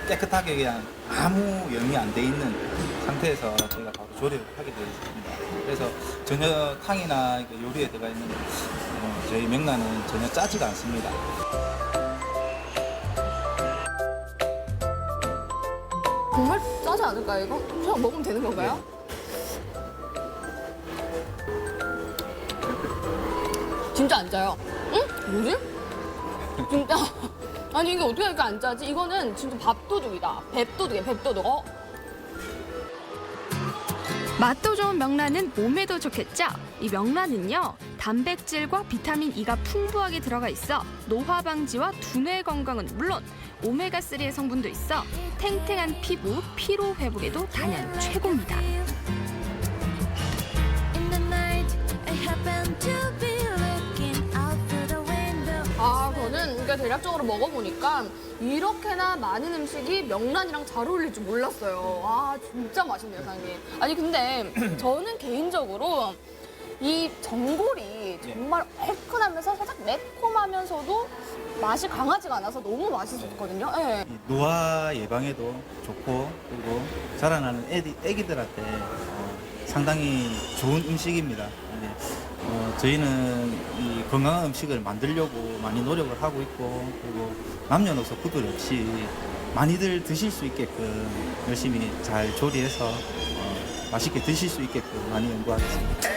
Speaker 20: 깨끗하게 그냥 아무 염이 안 돼 있는 상태에서 저희가 바로 조리를 하게 되어 있습니다. 그래서 전혀 탕이나 요리에 들어가 있는 저희 명란은 전혀 짜지가 않습니다.
Speaker 21: 정말 짜지 않을까요, 이거? 그냥 먹으면 되는 건가요? 진짜 안 짜요. 응? 뭐지? 진짜. 아니, 이게 어떻게 이렇게 안 짜지? 이거는 진짜 밥도둑이다. 뱃도둑이야, 뱃도둑.
Speaker 18: 맛도 좋은 명란은 몸에도 좋겠죠? 이 명란은요, 단백질과 비타민 E가 풍부하게 들어가 있어 노화 방지와 두뇌 건강은 물론 오메가3의 성분도 있어 탱탱한 피부, 피로 회복에도 단연 최고입니다.
Speaker 21: 저는 그러니까 대략적으로 먹어보니까 이렇게나 많은 음식이 명란이랑 잘 어울릴 줄 몰랐어요. 진짜 맛있네요, 사장님. 아니, 근데 저는 개인적으로 이 전골이 정말 얼큰하면서 살짝 매콤하면서도 맛이 강하지가 않아서 너무 맛있었거든요. 네.
Speaker 20: 노화 예방에도 좋고 그리고 자라나는 애기들한테 상당히 좋은 음식입니다. 저희는 이 건강한 음식을 만들려고 많이 노력을 하고 있고 그리고 남녀노소 구별 없이 많이들 드실 수 있게끔 열심히 잘 조리해서 맛있게 드실 수 있게끔 많이 연구하겠습니다.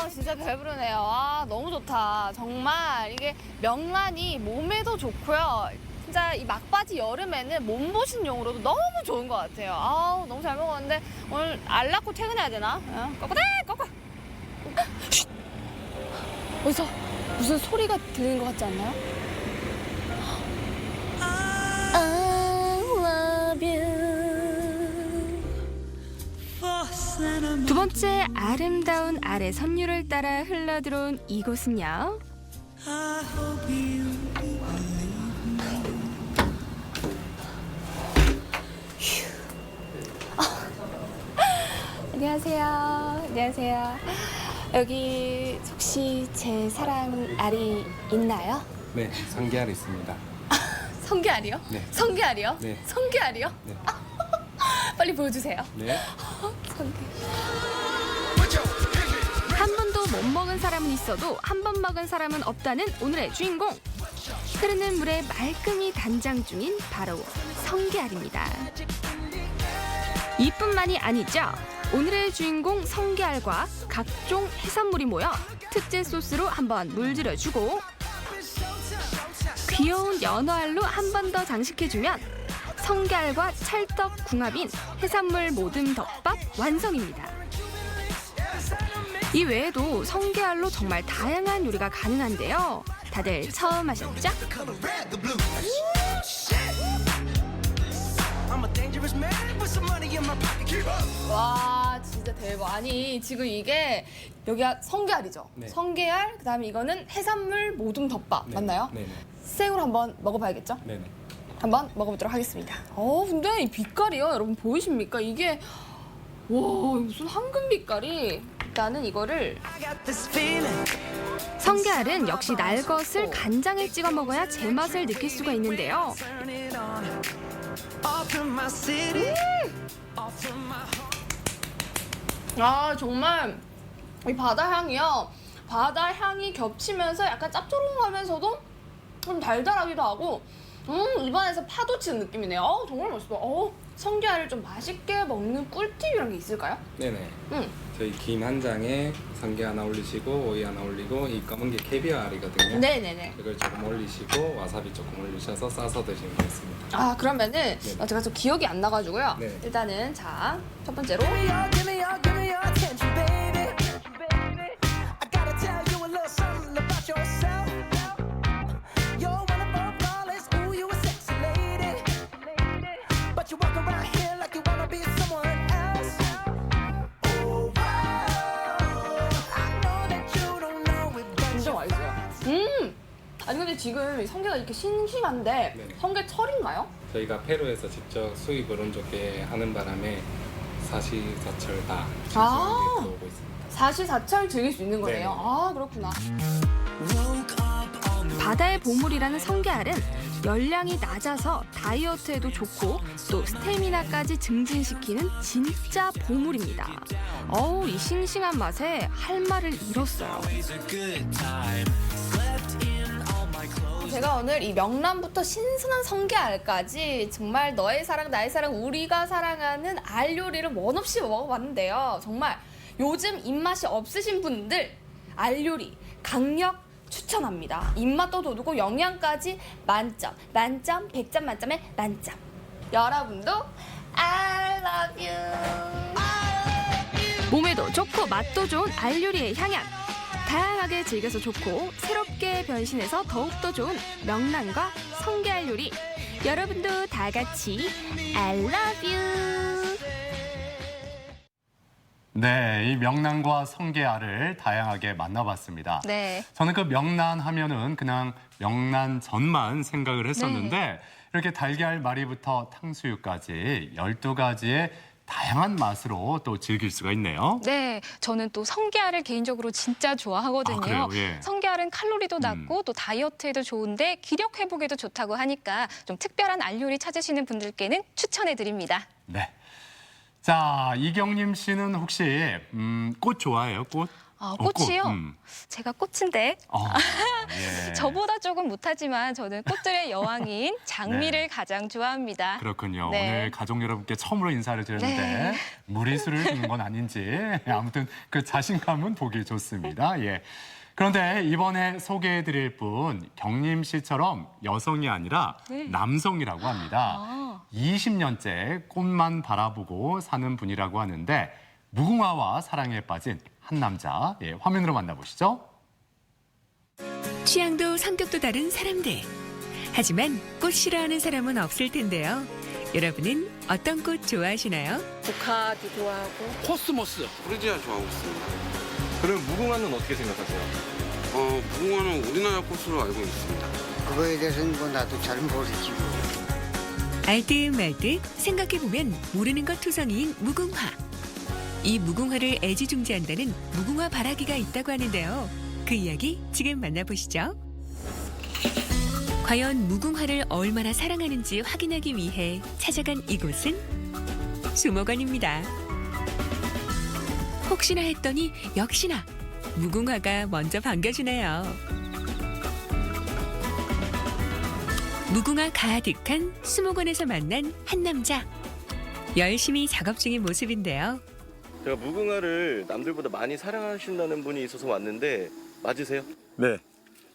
Speaker 21: 진짜 배부르네요. 너무 좋다. 정말 이게 명란이 몸에도 좋고요. 진짜 이 막바지 여름에는 몸보신용으로도 너무 좋은 것 같아요. 너무 잘 먹었는데 오늘 알 낳고 퇴근해야 되나? 꺼꺼. 어디서 무슨 소리가 들리는 것 같지 않나요? I love you.
Speaker 18: 두 번째 아름다운 알의 선율을 따라 흘러들어온 이곳은요.
Speaker 21: 안녕하세요. 여기 혹시 제 사랑 알이 있나요?
Speaker 22: 네, 성게알 있습니다.
Speaker 21: 성게알이요?
Speaker 22: 네.
Speaker 21: 성게알이요?
Speaker 22: 네.
Speaker 21: 성게알이요?
Speaker 22: 네.
Speaker 21: 빨리 보여주세요.
Speaker 22: 네.
Speaker 21: 성게.
Speaker 18: 한 번도 못 먹은 사람은 있어도 한 번 먹은 사람은 없다는 오늘의 주인공. 흐르는 물에 말끔히 단장 중인 바로 성게알입니다. 이뿐만이 아니죠. 오늘의 주인공 성게알과 각종 해산물이 모여 특제 소스로 한번 물들여주고 귀여운 연어알로 한 번 더 장식해주면 성게알과 찰떡 궁합인 해산물 모듬 덮밥 완성입니다. 이 외에도 성게알로 정말 다양한 요리가 가능한데요. 다들 처음 하셨죠?
Speaker 21: 와, 진짜 대박. 아니, 지금 이게 여기가 성게알이죠?
Speaker 22: 네.
Speaker 21: 성게알, 그다음에 이거는 해산물 모둠 덮밥 맞나요?
Speaker 22: 네네.
Speaker 21: 생으로 한번 먹어봐야겠죠?
Speaker 22: 네네.
Speaker 21: 한번 먹어보도록 하겠습니다. 근데 이 빛깔이요, 여러분 보이십니까? 이게 와, 무슨 황금 빛깔이. 일단은 이거를
Speaker 18: 성게알은 역시 날 것을 간장에 찍어 먹어야 제맛을 느낄 수가 있는데요.
Speaker 21: 아 정말 이 바다 향이요. 바다 향이 겹치면서 약간 짭조름하면서도 좀 달달하기도 하고 입안에서 파도 치는 느낌이네요. 정말 맛있어. 성게알을 좀 맛있게 먹는 꿀팁 이런 게 있을까요?
Speaker 22: 네네. 저희 김 한 장에 성게 하나 올리시고 오이 하나 올리고 이 검은 게 캐비아알이거든요.
Speaker 21: 네네네.
Speaker 22: 이걸 조금 올리시고 와사비 조금 올리셔서 싸서 드시면 되겠습니다.
Speaker 21: 아 그러면은 제가 좀 기억이 안 나가지고요.
Speaker 22: 네.
Speaker 21: 일단은 자 첫 번째로 진짜 맛있어요. 아니 근데 지금 이 성게가 이렇게 싱싱한데
Speaker 22: 네네.
Speaker 21: 성게철인가요?
Speaker 22: 저희가 페루에서 직접 수입을 온 좋게 하는 바람에 사시사철 다
Speaker 21: 아.
Speaker 22: 들어오고 있습니다.
Speaker 21: 사시사철 즐길 수 있는 거네요.
Speaker 22: 네.
Speaker 21: 아 그렇구나.
Speaker 18: 바다의 보물이라는 성게알은 열량이 낮아서 다이어트에도 좋고 또 스태미나까지 증진시키는 진짜 보물입니다. 이 싱싱한 맛에 할 말을 잃었어요.
Speaker 21: 제가 오늘 이 명란부터 신선한 성게알까지 정말 너의 사랑 나의 사랑 우리가 사랑하는 알 요리를 원 없이 먹어봤는데요. 정말 요즘 입맛이 없으신 분들 알 요리 강력 추천합니다. 입맛도 돋우고 영양까지 만점, 100점 만점에 만점. 여러분도 I love you.
Speaker 18: 몸에도 좋고 맛도 좋은 알 요리의 향연. 다양하게 즐겨서 좋고 새롭게 변신해서 더욱더 좋은 명란과 성게알 요리. 여러분도 다 같이 I love you.
Speaker 1: 네, 이 명란과 성게알을 다양하게 만나봤습니다.
Speaker 2: 네.
Speaker 1: 저는 그 명란 하면은 그냥 명란전만 생각을 했었는데 이렇게 달걀 말이부터 탕수육까지 12가지의 다양한 맛으로 또 즐길 수가 있네요.
Speaker 2: 네, 저는 또 성게알을 개인적으로 진짜 좋아하거든요.
Speaker 1: 아, 그래요? 예.
Speaker 2: 성게알은 칼로리도 낮고 또 다이어트에도 좋은데 기력 회복에도 좋다고 하니까 좀 특별한 알 요리 찾으시는 분들께는 추천해드립니다.
Speaker 1: 네. 자, 이경림 씨는 혹시 꽃 좋아해요? 꽃?
Speaker 2: 꽃이요? 제가 꽃인데
Speaker 1: 예.
Speaker 2: 저보다 조금 못하지만 저는 꽃들의 여왕인 장미를
Speaker 1: 네.
Speaker 2: 가장 좋아합니다.
Speaker 1: 그렇군요.
Speaker 2: 네.
Speaker 1: 오늘 가족 여러분께 처음으로 인사를 드렸는데
Speaker 2: 네.
Speaker 1: 무리수를 두는 건 아닌지 아무튼 그 자신감은 보기 좋습니다. 예. 그런데 이번에 소개해드릴 분 경림 씨처럼 여성이 아니라 남성이라고 합니다. 20년째 꽃만 바라보고 사는 분이라고 하는데 무궁화와 사랑에 빠진 한 남자, 화면으로 만나보시죠.
Speaker 3: 취향도 성격도 다른 사람들. 하지만 꽃 싫어하는 사람은 없을 텐데요. 여러분은 어떤 꽃 좋아하시나요?
Speaker 21: 국화도 좋아하고
Speaker 7: 코스모스 프리지아 좋아하고 있습니다.
Speaker 23: 그럼 무궁화는 어떻게 생각하세요?
Speaker 7: 무궁화는 우리나라 꽃으로 알고 있습니다.
Speaker 24: 그거에 대해서는 뭐 나도 잘 모르지.
Speaker 3: 알듯 말듯 생각해보면 모르는 것 투성이인 무궁화. 이 무궁화를 애지중지한다는 무궁화 바라기가 있다고 하는데요. 그 이야기 지금 만나보시죠. 과연 무궁화를 얼마나 사랑하는지 확인하기 위해 찾아간 이곳은 수목원입니다. 혹시나 했더니 역시나 무궁화가 먼저 반겨주네요. 무궁화 가득한 수목원에서 만난 한 남자. 열심히 작업 중인 모습인데요.
Speaker 23: 제가 무궁화를 남들보다 많이 사랑하신다는 분이 있어서 왔는데 맞으세요?
Speaker 25: 네,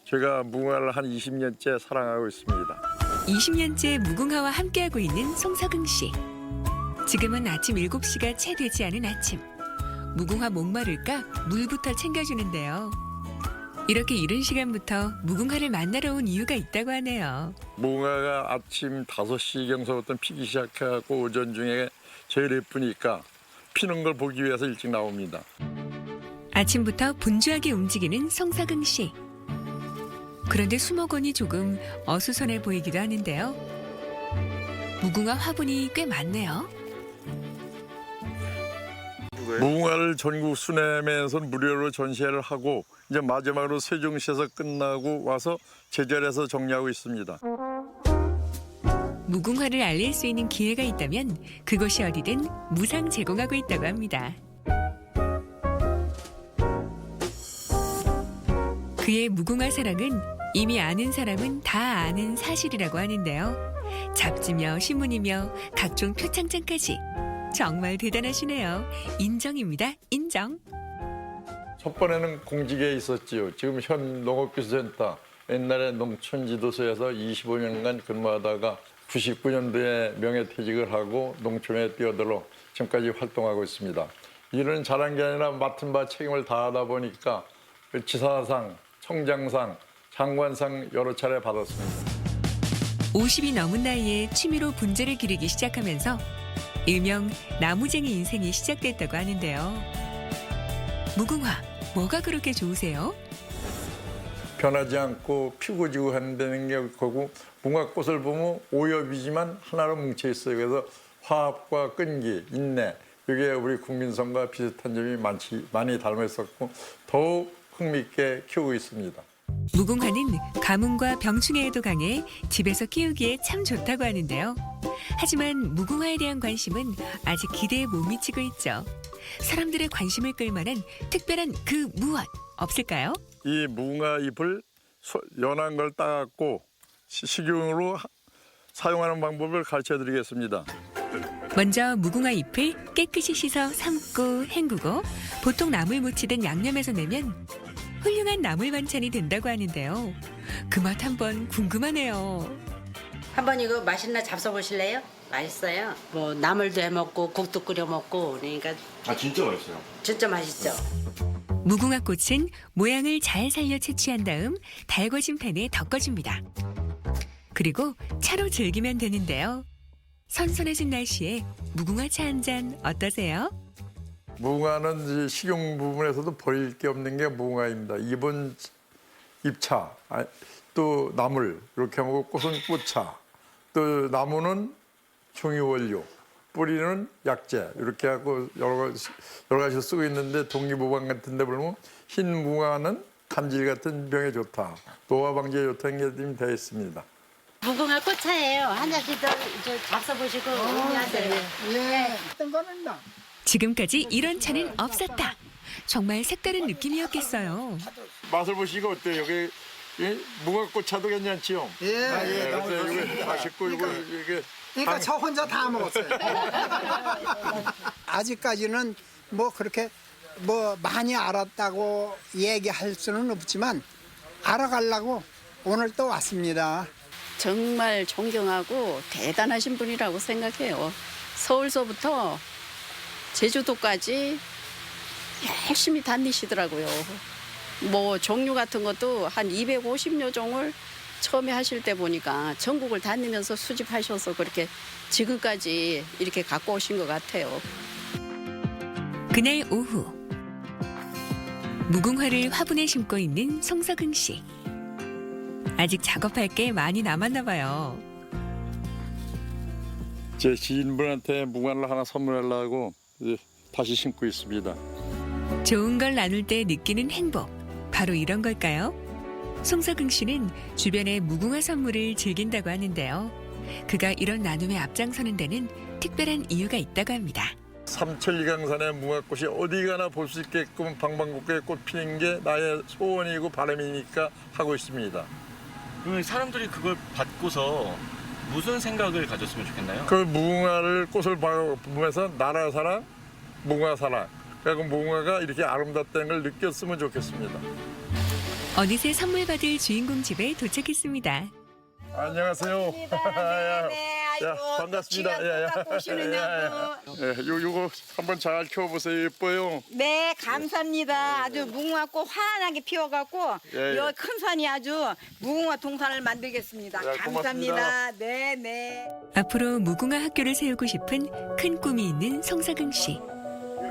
Speaker 25: 제가 무궁화를 한 20년째 사랑하고 있습니다.
Speaker 3: 20년째 무궁화와 함께하고 있는 송석응 씨. 지금은 아침 7시가 채 되지 않은 아침. 무궁화 목마를까 물부터 챙겨주는데요. 이렇게 이른 시간부터 무궁화를 만나러 온 이유가 있다고 하네요.
Speaker 25: 무궁화가 아침 5시경서부터 피기 시작하고 오전 중에 제일 예쁘니까 피는 걸 보기 위해서 일찍 나옵니다.
Speaker 3: 아침부터 분주하게 움직이는 송석응 씨. 그런데 수목원이 조금 어수선해 보이기도 하는데요. 무궁화 화분이 꽤 많네요.
Speaker 23: 하신 거예요?
Speaker 25: 무궁화를 전국 수내면서 무료로 전시회를 하고 이제 마지막으로 세종시에서 끝나고 와서 제절해서 정리하고 있습니다.
Speaker 3: 무궁화를 알릴 수 있는 기회가 있다면 그곳이 어디든 무상 제공하고 있다고 합니다. 그의 무궁화 사랑은 이미 아는 사람은 다 아는 사실이라고 하는데요. 잡지며 신문이며 각종 표창장까지 정말 대단하시네요. 인정입니다. 인정.
Speaker 25: 첫 번에는 공직에 있었지요. 지금 현 농업기술센터 옛날에 농촌지도소에서 25년간 근무하다가 99년도에 명예퇴직을 하고 농촌에 뛰어들어 지금까지 활동하고 있습니다. 일은 잘한 게 아니라 맡은 바 책임을 다하다 보니까 지사상, 청장상, 장관상 여러 차례 받았습니다.
Speaker 3: 50이 넘은 나이에 취미로 분재를 기르기 시작하면서 일명 나무쟁이 인생이 시작됐다고 하는데요. 무궁화, 뭐가 그렇게 좋으세요?
Speaker 25: 변하지 않고 피고 지고 한다는 게 거고 무궁화꽃을 보면 오엽이지만 하나로 뭉쳐 있어요. 그래서 화합과 끈기, 인내 이게 우리 국민성과 비슷한 점이 많이 닮아 있었고 더욱 흥미있게 키우고 있습니다.
Speaker 3: 무궁화는 가뭄과 병충해에도 강해 집에서 키우기에 참 좋다고 하는데요. 하지만 무궁화에 대한 관심은 아직 기대에 못 미치고 있죠. 사람들의 관심을 끌 만한 특별한 그 무엇 없을까요?
Speaker 25: 이 무궁화 잎을 연한 걸 따갖고 식용으로 사용하는 방법을 가르쳐드리겠습니다.
Speaker 3: 먼저 무궁화 잎을 깨끗이 씻어 삶고 헹구고 보통 나물 무치든 양념해서 내면 훌륭한 나물 반찬이 된다고 하는데요. 그 맛 한번 궁금하네요.
Speaker 5: 한번 이거 맛있나 잡숴보실래요? 맛있어요. 뭐 나물도 해먹고 국도 끓여 먹고 그러니까
Speaker 23: 아 진짜 맛있어요.
Speaker 5: 진짜 맛있죠.
Speaker 3: 무궁화 꽃은 모양을 잘 살려 채취한 다음 달궈진 팬에 덮어줍니다. 그리고 차로 즐기면 되는데요. 선선해진 날씨에 무궁화차 한 잔 어떠세요?
Speaker 25: 무궁화는 식용 부분에서도 버릴 게 없는 게 무궁화입니다. 잎은 잎차, 또 나물 이렇게 하고 꽃은 꽃차, 또 나무는 종이원료, 뿌리는 약재 이렇게 하고 여러 가지 쓰고 있는데 독립보관 같은 데 보면 흰 무궁화는 간질 같은 병에 좋다, 노화 방지에 좋다는 게 되어 있습니다.
Speaker 5: 무궁화 꽃차예요. 한 잔씩 더 잡숴보시고 의미하세요.
Speaker 9: 예. 어떤 거는 나.
Speaker 3: 지금까지 이런 차는 없었다. 정말 색다른 느낌이었겠어요.
Speaker 25: 맛을 보시고 어때요? 여기 무궁화 꽃차도 괜찮지요?
Speaker 9: 예.
Speaker 25: 그래서 이거 맛있고 이거 이게
Speaker 9: 그러니까 저 혼자 다 먹었어요. 아직까지는 뭐 그렇게 뭐 많이 알았다고 얘기할 수는 없지만 알아가려고 오늘 또 왔습니다.
Speaker 8: 정말 존경하고 대단하신 분이라고 생각해요. 서울서부터 제주도까지 열심히 다니시더라고요. 뭐 종류 같은 것도 한 250여 종을 처음에 하실 때 보니까 전국을 다니면서 수집하셔서 그렇게 지금까지 이렇게 갖고 오신 것 같아요.
Speaker 3: 그날 오후 무궁화를 화분에 심고 있는 송석응 씨. 아직 작업할 게 많이 남았나 봐요.
Speaker 25: 제 지인분한테 무궁화를 하나 선물하려고 이제 다시 심고 있습니다.
Speaker 3: 좋은 걸 나눌 때 느끼는 행복. 바로 이런 걸까요? 송석응 씨는 주변의 무궁화 선물을 즐긴다고 하는데요. 그가 이런 나눔에 앞장서는 데는 특별한 이유가 있다고 합니다.
Speaker 25: 삼천리강산의 무궁화꽃이 어디 가나 볼 수 있게끔 방방곡곡에 꽃 피는 게 나의 소원이고 바람이니까 하고 있습니다.
Speaker 23: 사람들이 그걸 받고서 무슨 생각을 가졌으면 좋겠나요?
Speaker 25: 그 무궁화를 꽃을 보면서 나라 사랑, 무궁화 사랑. 그리고 무궁화가 이렇게 아름답다는 걸 느꼈으면 좋겠습니다.
Speaker 3: 어느새 선물 받을 주인공 집에 도착했습니다.
Speaker 25: 안녕하세요. 반갑습니다. 요거 한번 잘 키워보세요. 예뻐요.
Speaker 16: 네, 감사합니다. 아주 무궁화꽃 환하게 피워갖고 여기 큰 산이 아주 무궁화 동산을 만들겠습니다. 감사합니다. 네.
Speaker 3: 앞으로 무궁화 학교를 세우고 싶은 큰 꿈이 있는 송석응 씨.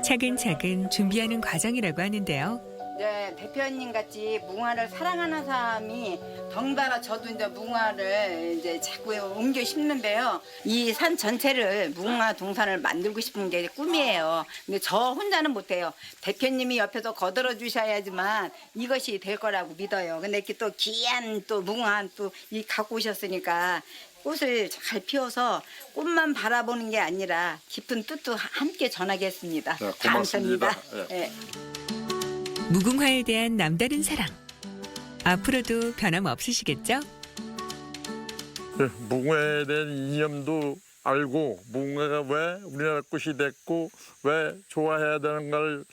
Speaker 3: 차근차근 준비하는 과정이라고 하는데요.
Speaker 16: 이제 대표님 같이 무궁화를 사랑하는 사람이 덩달아 저도 이제 무궁화를 이제 자꾸 옮겨 심는데요. 이 산 전체를 무궁화 동산을 만들고 싶은 게 꿈이에요. 근데 저 혼자는 못해요. 대표님이 옆에서 거들어 주셔야지만 이것이 될 거라고 믿어요. 근데 이렇게 또 귀한 또 무궁화 또 이 갖고 오셨으니까 꽃을 잘 피워서 꽃만 바라보는 게 아니라 깊은 뜻도 함께 전하겠습니다.
Speaker 25: 네, 고맙습니다.
Speaker 16: 감사합니다. 네.
Speaker 3: 무궁화에 대한 남다른 사랑. 앞으로도 변함없으시겠죠?
Speaker 25: 네, 무궁화에 대한 이념도 알고 무궁화가 왜 우리나라 꽃이 됐고 왜 좋아해야 되는 걸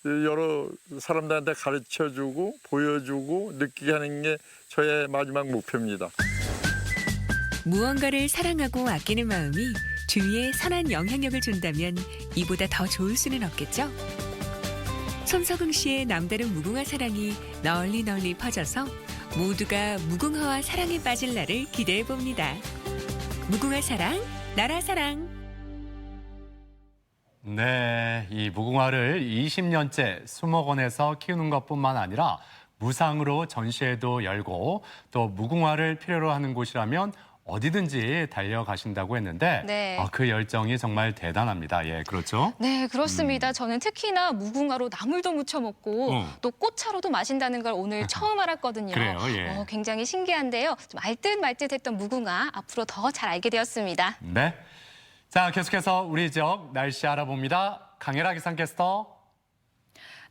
Speaker 25: 여러 사람들한테 가르쳐주고 보여주고 느끼게 하는 게 저의 마지막 목표입니다.
Speaker 3: 무언가를 사랑하고 아끼는 마음이 주위에 선한 영향력을 준다면 이보다 더 좋을 수는 없겠죠? 손석흥 씨의 남다른 무궁화 사랑이 널리 널리 퍼져서 모두가 무궁화와 사랑에 빠질 날을 기대해 봅니다. 무궁화 사랑, 나라 사랑.
Speaker 1: 네, 이 무궁화를 20년째 수목원에서 키우는 것뿐만 아니라 무상으로 전시회도 열고 또 무궁화를 필요로 하는 곳이라면 어디든지 달려가신다고 했는데
Speaker 2: 네.
Speaker 1: 그 열정이 정말 대단합니다. 예, 그렇죠?
Speaker 2: 네, 그렇습니다. 저는 특히나 무궁화로 나물도 무쳐 먹고 또 꽃차로도 마신다는 걸 오늘 처음 알았거든요.
Speaker 1: 그래요, 예.
Speaker 2: 굉장히 신기한데요. 좀 알듯 말듯했던 무궁화 앞으로 더 잘 알게 되었습니다.
Speaker 1: 네. 자, 계속해서 우리 지역 날씨 알아봅니다. 강혜라 기상캐스터.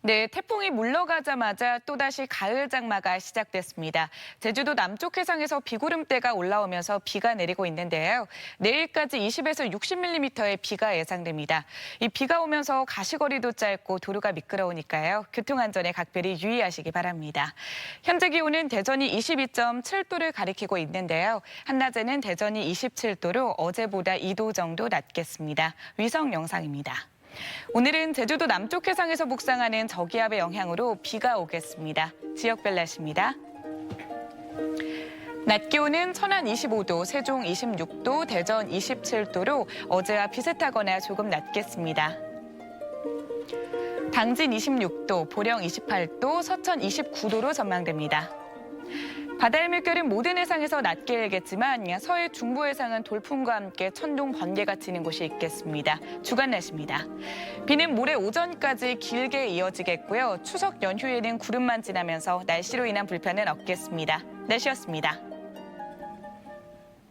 Speaker 6: 네, 태풍이 물러가자마자 또다시 가을 장마가 시작됐습니다. 제주도 남쪽 해상에서 비구름대가 올라오면서 비가 내리고 있는데요. 내일까지 20에서 60mm의 비가 예상됩니다. 이 비가 오면서 가시거리도 짧고 도로가 미끄러우니까요. 교통안전에 각별히 유의하시기 바랍니다. 현재 기온은 대전이 22.7도를 가리키고 있는데요. 한낮에는 대전이 27도로 어제보다 2도 정도 낮겠습니다. 위성 영상입니다. 오늘은 제주도 남쪽 해상에서 북상하는 저기압의 영향으로 비가 오겠습니다. 지역별 날씨입니다. 낮 기온은 천안 25도, 세종 26도, 대전 27도로 어제와 비슷하거나 조금 낮겠습니다. 당진 26도, 보령 28도, 서천 29도로 전망됩니다. 바다의 물결은 모든 해상에서 낮게 일겠지만 서해 중부 해상은 돌풍과 함께 천둥, 번개가 치는 곳이 있겠습니다. 주간 날씨입니다. 비는 모레 오전까지 길게 이어지겠고요. 추석 연휴에는 구름만 지나면서 날씨로 인한 불편은 없겠습니다. 날씨였습니다.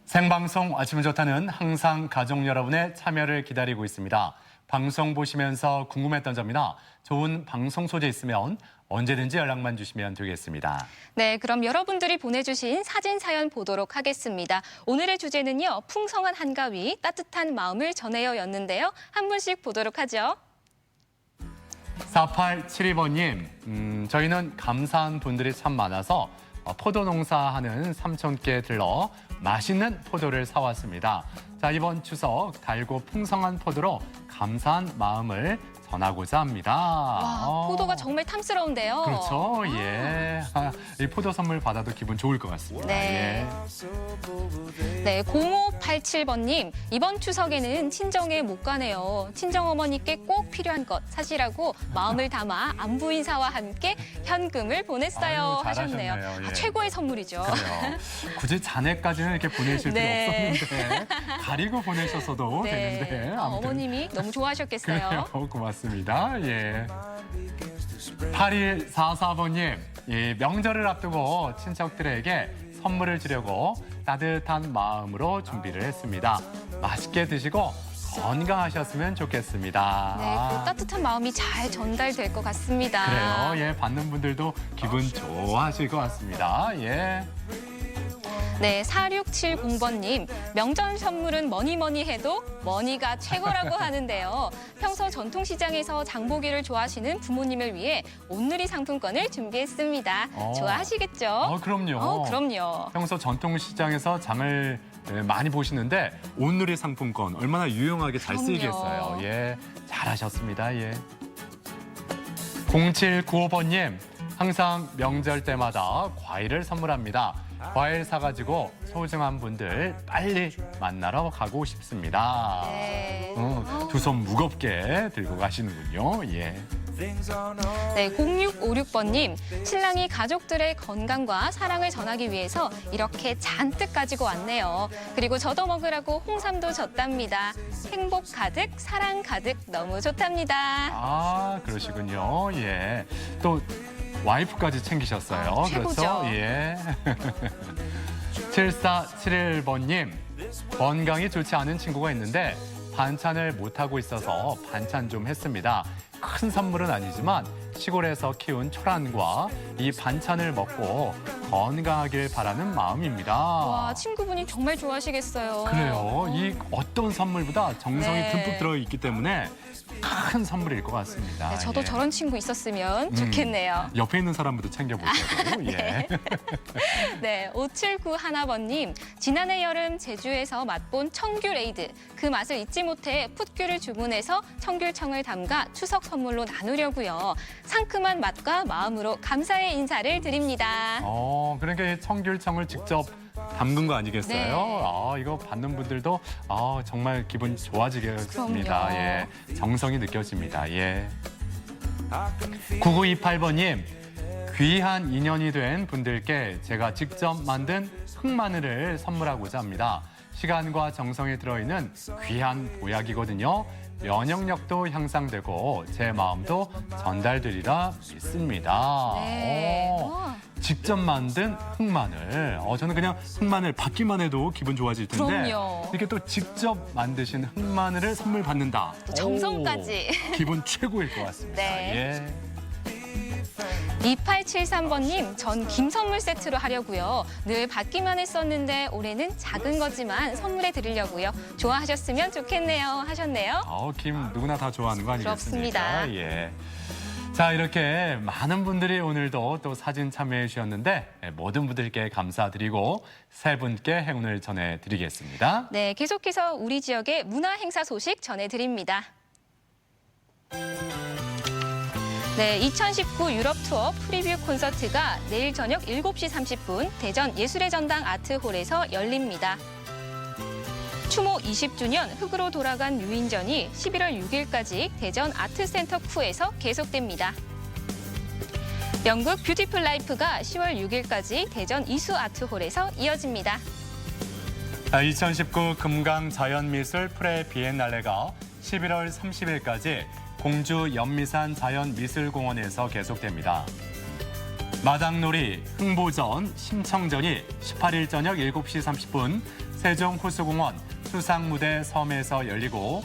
Speaker 1: 생방송 아침은 좋다는 항상 가족 여러분의 참여를 기다리고 있습니다. 방송 보시면서 궁금했던 점이나 좋은 방송 소재 있으면 언제든지 연락만 주시면 되겠습니다.
Speaker 2: 네, 그럼 여러분들이 보내주신 사진 사연 보도록 하겠습니다. 오늘의 주제는요, 풍성한 한가위, 따뜻한 마음을 전해요였는데요. 한 분씩 보도록 하죠.
Speaker 1: 4872번님, 저희는 감사한 분들이 참 많아서 포도 농사하는 삼촌께 들러 맛있는 포도를 사왔습니다. 자, 이번 추석 달고 풍성한 포도로 감사한 마음을 전하고자 합니다.
Speaker 2: 와, 포도가 정말 탐스러운데요.
Speaker 1: 그렇죠, 예. 이 포도 선물 받아도 기분 좋을 것 같습니다.
Speaker 2: 네.
Speaker 1: 예.
Speaker 2: 네, 0587번님, 이번 추석에는 친정에 못 가네요. 친정어머니께 꼭 필요한 것 사시라고 마음을 담아 안부 인사와 함께 현금을 보냈어요.
Speaker 1: 아유,
Speaker 2: 하셨네요.
Speaker 1: 잘하셨네요. 예.
Speaker 2: 최고의 선물이죠.
Speaker 1: 그래요. 굳이 자네까지는 이렇게 보내실
Speaker 2: 네.
Speaker 1: 필요 없었는데 가리고 보내셨어도
Speaker 2: 네.
Speaker 1: 되는데. 아무튼.
Speaker 2: 어머님이 너무 좋아하셨겠어요.
Speaker 1: 그래요. 고맙습니다. 예. 8144번님, 예, 명절을 앞두고 친척들에게 선물을 주려고 따뜻한 마음으로 준비를 했습니다. 맛있게 드시고 건강하셨으면 좋겠습니다.
Speaker 2: 네, 그 따뜻한 마음이 잘 전달될 것 같습니다.
Speaker 1: 그래요. 예, 받는 분들도 기분 좋아하실 것 같습니다. 예.
Speaker 2: 네, 4670번님, 명절 선물은 뭐니 해도 머니가 최고라고 하는데요. 평소 전통시장에서 장보기를 좋아하시는 부모님을 위해 온누리 상품권을 준비했습니다. 좋아하시겠죠?
Speaker 1: 그럼요.
Speaker 2: 그럼요.
Speaker 1: 평소 전통시장에서 장을 많이 보시는데 온누리 상품권 얼마나 유용하게 잘
Speaker 2: 그럼요.
Speaker 1: 쓰이겠어요. 예, 잘하셨습니다. 예. 0795번님, 항상 명절 때마다 과일을 선물합니다. 과일 사가지고 소중한 분들 빨리 만나러 가고 싶습니다.
Speaker 2: 네.
Speaker 1: 두 손 무겁게 들고 가시는군요. 예.
Speaker 2: 네, 0656번님, 신랑이 가족들의 건강과 사랑을 전하기 위해서 이렇게 잔뜩 가지고 왔네요. 그리고 저도 먹으라고 홍삼도 줬답니다. 행복 가득, 사랑 가득, 너무 좋답니다.
Speaker 1: 아, 그러시군요. 예. 또 와이프까지 챙기셨어요.
Speaker 2: 최고죠.
Speaker 1: 그렇죠? 예. 7471번님, 건강이 좋지 않은 친구가 있는데 반찬을 못하고 있어서 반찬 좀 했습니다. 큰 선물은 아니지만 시골에서 키운 초란과 이 반찬을 먹고 건강하길 바라는 마음입니다.
Speaker 2: 와, 친구분이 정말 좋아하시겠어요.
Speaker 1: 그래요. 이 어떤 선물보다 정성이
Speaker 2: 네.
Speaker 1: 듬뿍 들어있기 때문에 큰 선물일 것 같습니다.
Speaker 2: 네, 저도
Speaker 1: 예.
Speaker 2: 저런 친구 있었으면 좋겠네요.
Speaker 1: 옆에 있는 사람부터 챙겨보자고. 예.
Speaker 2: 네, 5791번님, 지난해 여름 제주에서 맛본 청귤 에이드. 그 맛을 잊지 못해 풋귤을 주문해서 청귤청을 담가 추석 선물로 나누려고요. 상큼한 맛과 마음으로 감사의 인사를 드립니다.
Speaker 1: 그러니까 이 청귤청을 직접 담근 거 아니겠어요?
Speaker 2: 네.
Speaker 1: 이거 받는 분들도 정말 기분 좋아지겠습니다.
Speaker 2: 그럼요.
Speaker 1: 예, 정성이 느껴집니다. 예. 9928번님, 귀한 인연이 된 분들께 제가 직접 만든 흑마늘을 선물하고자 합니다. 시간과 정성이 들어있는 귀한 보약이거든요. 면역력도 향상되고 제 마음도 전달되리라 믿습니다.
Speaker 2: 네.
Speaker 1: 직접 만든 흑마늘. 저는 그냥 흑마늘 받기만 해도 기분 좋아질 텐데
Speaker 2: 그럼요.
Speaker 1: 이렇게 또 직접 만드신 흑마늘을 선물 받는다.
Speaker 2: 또 정성까지.
Speaker 1: 기분 최고일 것 같습니다.
Speaker 2: 네.
Speaker 1: 예.
Speaker 2: 2873번님, 전 김 선물 세트로 하려고요. 늘 받기만 했었는데 올해는 작은 거지만 선물해 드리려고요. 좋아하셨으면 좋겠네요. 하셨네요.
Speaker 1: 김 누구나 다 좋아하는 거 아니겠습니까?
Speaker 2: 부럽습니다.
Speaker 1: 예. 자, 이렇게 많은 분들이 오늘도 또 사진 참여해 주셨는데 모든 분들께 감사드리고 세 분께 행운을 전해드리겠습니다.
Speaker 2: 네, 계속해서 우리 지역의 문화 행사 소식 전해드립니다. 네, 2019 유럽 투어 프리뷰 콘서트가 내일 저녁 7시 30분 대전 예술의 전당 아트홀에서 열립니다. 추모 20주년 흑으로 돌아간 유인전이 11월 6일까지 대전 아트센터 쿠에서 계속됩니다. 영국 뷰티풀 라이프가 10월 6일까지 대전 이수 아트홀에서 이어집니다.
Speaker 1: 2019 금강 자연미술 프레 비엔날레가 11월 30일까지 공주 연미산 자연미술공원에서 계속됩니다. 마당놀이, 흥보전, 심청전이 18일 저녁 7시 30분 세종호수공원 수상무대 섬에서 열리고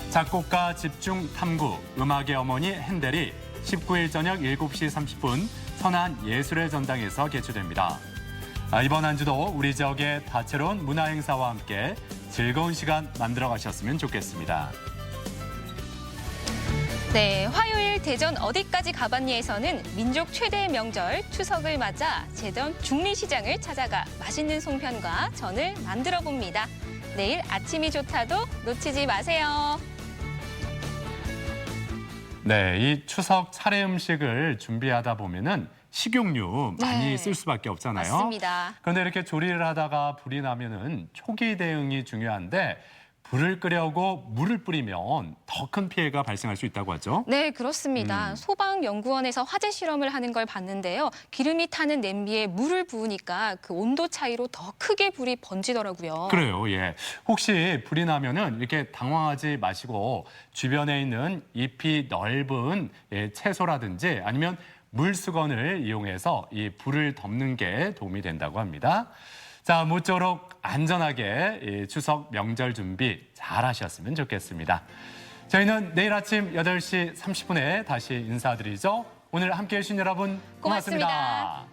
Speaker 1: 작곡가 집중탐구, 음악의 어머니 핸델이 19일 저녁 7시 30분 선안예술의 전당에서 개최됩니다. 이번 한 주도 우리 지역의 다채로운 문화행사와 함께 즐거운 시간 만들어 가셨으면 좋겠습니다.
Speaker 2: 네, 화요일 대전 어디까지 가봤니에서는 민족 최대의 명절 추석을 맞아 대전 중리시장을 찾아가 맛있는 송편과 전을 만들어 봅니다. 내일 아침이 좋다도 놓치지 마세요.
Speaker 1: 네, 이 추석 차례 음식을 준비하다 보면은 식용유 많이
Speaker 2: 네,
Speaker 1: 쓸 수밖에 없잖아요.
Speaker 2: 맞습니다.
Speaker 1: 그런데 이렇게 조리를 하다가 불이 나면은 초기 대응이 중요한데 불을 끄려고 물을 뿌리면 더 큰 피해가 발생할 수 있다고 하죠.
Speaker 2: 네, 그렇습니다. 소방연구원에서 화재 실험을 하는 걸 봤는데요. 기름이 타는 냄비에 물을 부으니까 그 온도 차이로 더 크게 불이 번지더라고요.
Speaker 1: 그래요, 예. 혹시 불이 나면은 이렇게 당황하지 마시고 주변에 있는 잎이 넓은 채소라든지 아니면 물수건을 이용해서 이 불을 덮는 게 도움이 된다고 합니다. 자, 모쪼록 안전하게 이 추석 명절 준비 잘 하셨으면 좋겠습니다. 저희는 내일 아침 8시 30분에 다시 인사드리죠. 오늘 함께해 주신 여러분 고맙습니다.